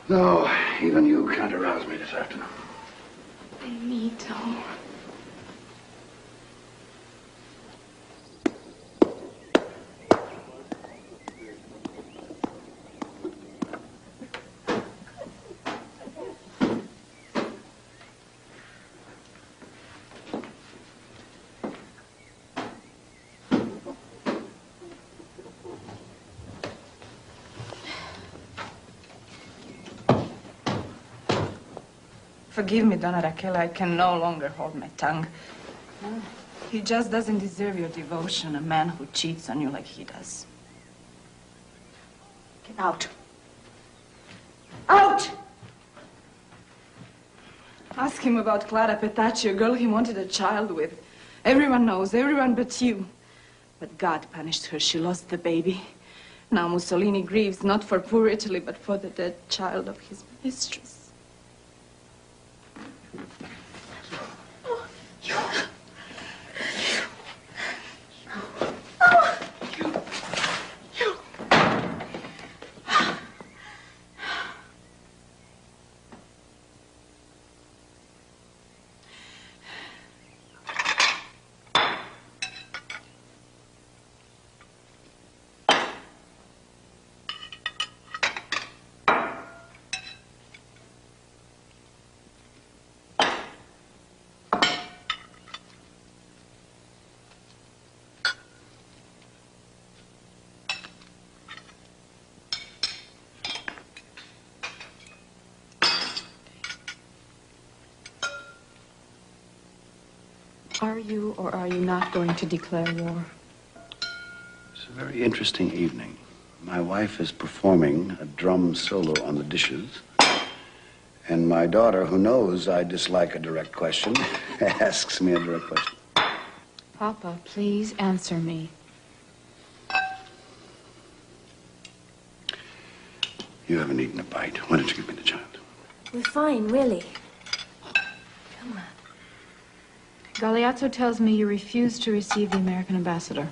No, even you can't arouse me this afternoon. Benito. Forgive me, Donna Raquel, I can no longer hold my tongue. He just doesn't deserve your devotion, a man who cheats on you like he does. Get out. Out! Ask him about Clara Petacci, a girl he wanted a child with. Everyone knows, everyone but you. But God punished her. She lost the baby. Now Mussolini grieves, not for poor Italy, but for the dead child of his mistress. Are you or are you not going to declare war? It's a very interesting evening. My wife is performing a drum solo on the dishes, And my daughter, who knows I dislike a direct question, asks me a direct question. Papa, please answer me. You haven't eaten a bite. Why don't you give me the child? We're fine, really. Come on. Galeazzo tells me you refused to receive the American ambassador.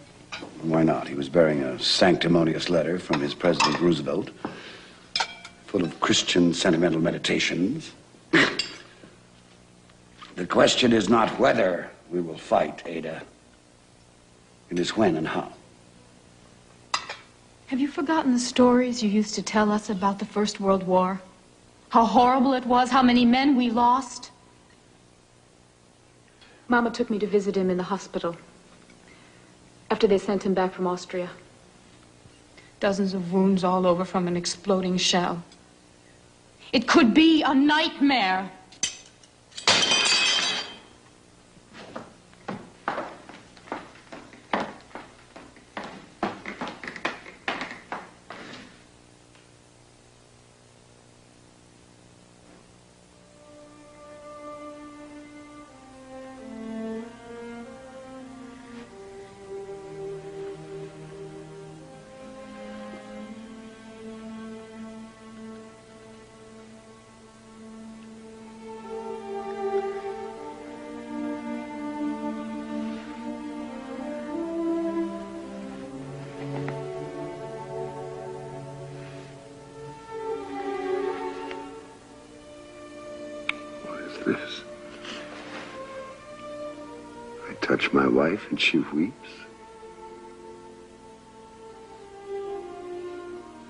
Why not? He was bearing a sanctimonious letter from his President Roosevelt, full of Christian sentimental meditations. The question is not whether we will fight, Ada. It is when and how. Have you forgotten the stories you used to tell us about the First World War? How horrible it was, how many men we lost? Mama took me to visit him in the hospital after they sent him back from Austria. Dozens of wounds all over from an exploding shell. It could be a nightmare. This. I touch my wife and she weeps.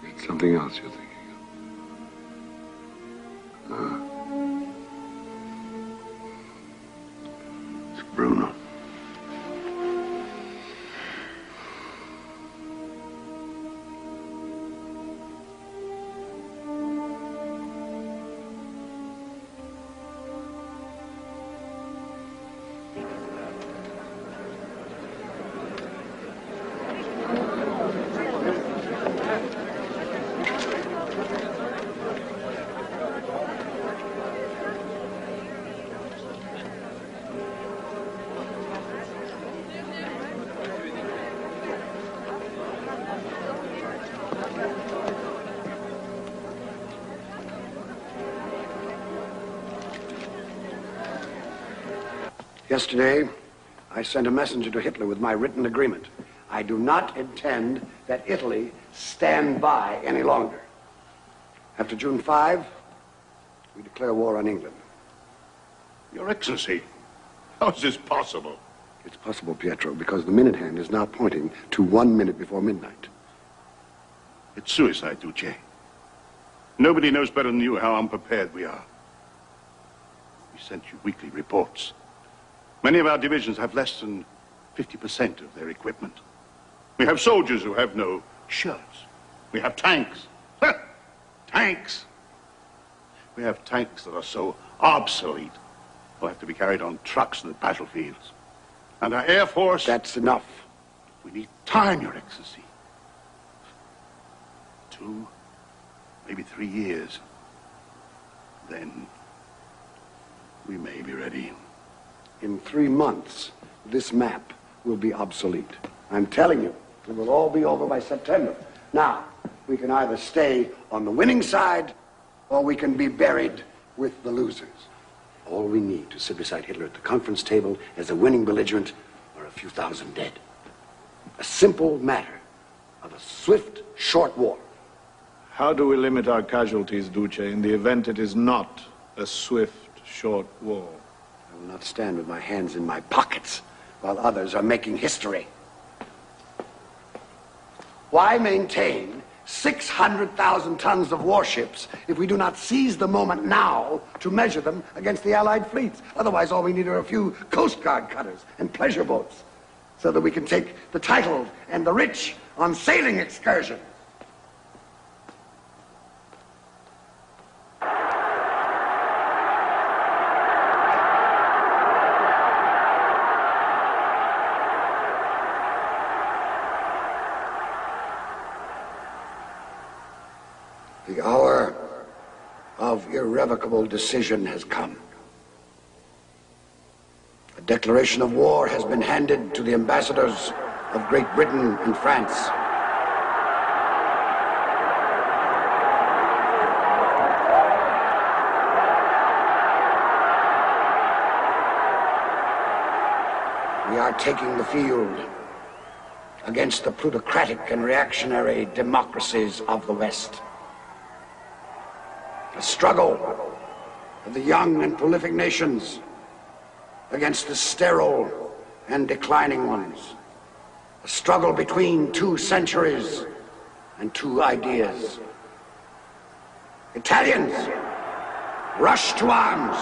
It's something else you're thinking of. It's Bruno. Yesterday, I sent a messenger to Hitler with my written agreement. I do not intend that Italy stand by any longer. After June 5, we declare war on England. Your Excellency, how is this possible? It's possible, Pietro, because the minute hand is now pointing to 1 minute before midnight. It's suicide, Duce. Nobody knows better than you how unprepared we are. We sent you weekly reports. Many of our divisions have less than 50% of their equipment. We have soldiers who have no shirts. We have tanks. Tanks! We have tanks that are so obsolete they'll have to be carried on trucks in the battlefields. And our Air Force... That's enough. We need time, Your Excellency. 2, maybe 3 years. Then we may be ready. In 3 months, this map will be obsolete. I'm telling you, it will all be over by September. Now, we can either stay on the winning side, or we can be buried with the losers. All we need to sit beside Hitler at the conference table as a winning belligerent are a few thousand dead. A simple matter of a swift, short war. How do we limit our casualties, Duce, in the event it is not a swift, short war? I will not stand with my hands in my pockets while others are making history. Why maintain 600,000 tons of warships if we do not seize the moment now to measure them against the Allied fleets? Otherwise, all we need are a few Coast Guard cutters and pleasure boats so that we can take the titled and the rich on sailing excursions. The hour of irrevocable decision has come. A declaration of war has been handed to the ambassadors of Great Britain and France. We are taking the field against the plutocratic and reactionary democracies of the West. A struggle of the young and prolific nations against the sterile and declining ones. A struggle between two centuries and two ideas. Italians, rush to arms.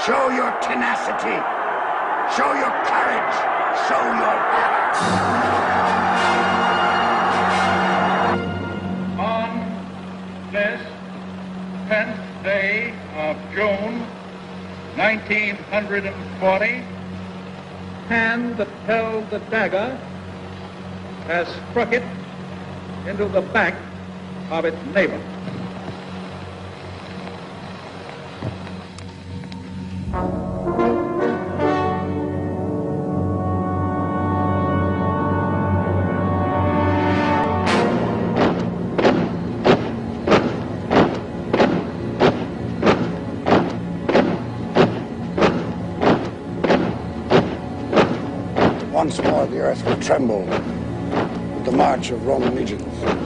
Show your tenacity. Show your courage. Show your valor. On this 10th day of June, 1940, hand that held the dagger has struck it into the back of its neighbor. Once more the earth will tremble with the march of Roman legions.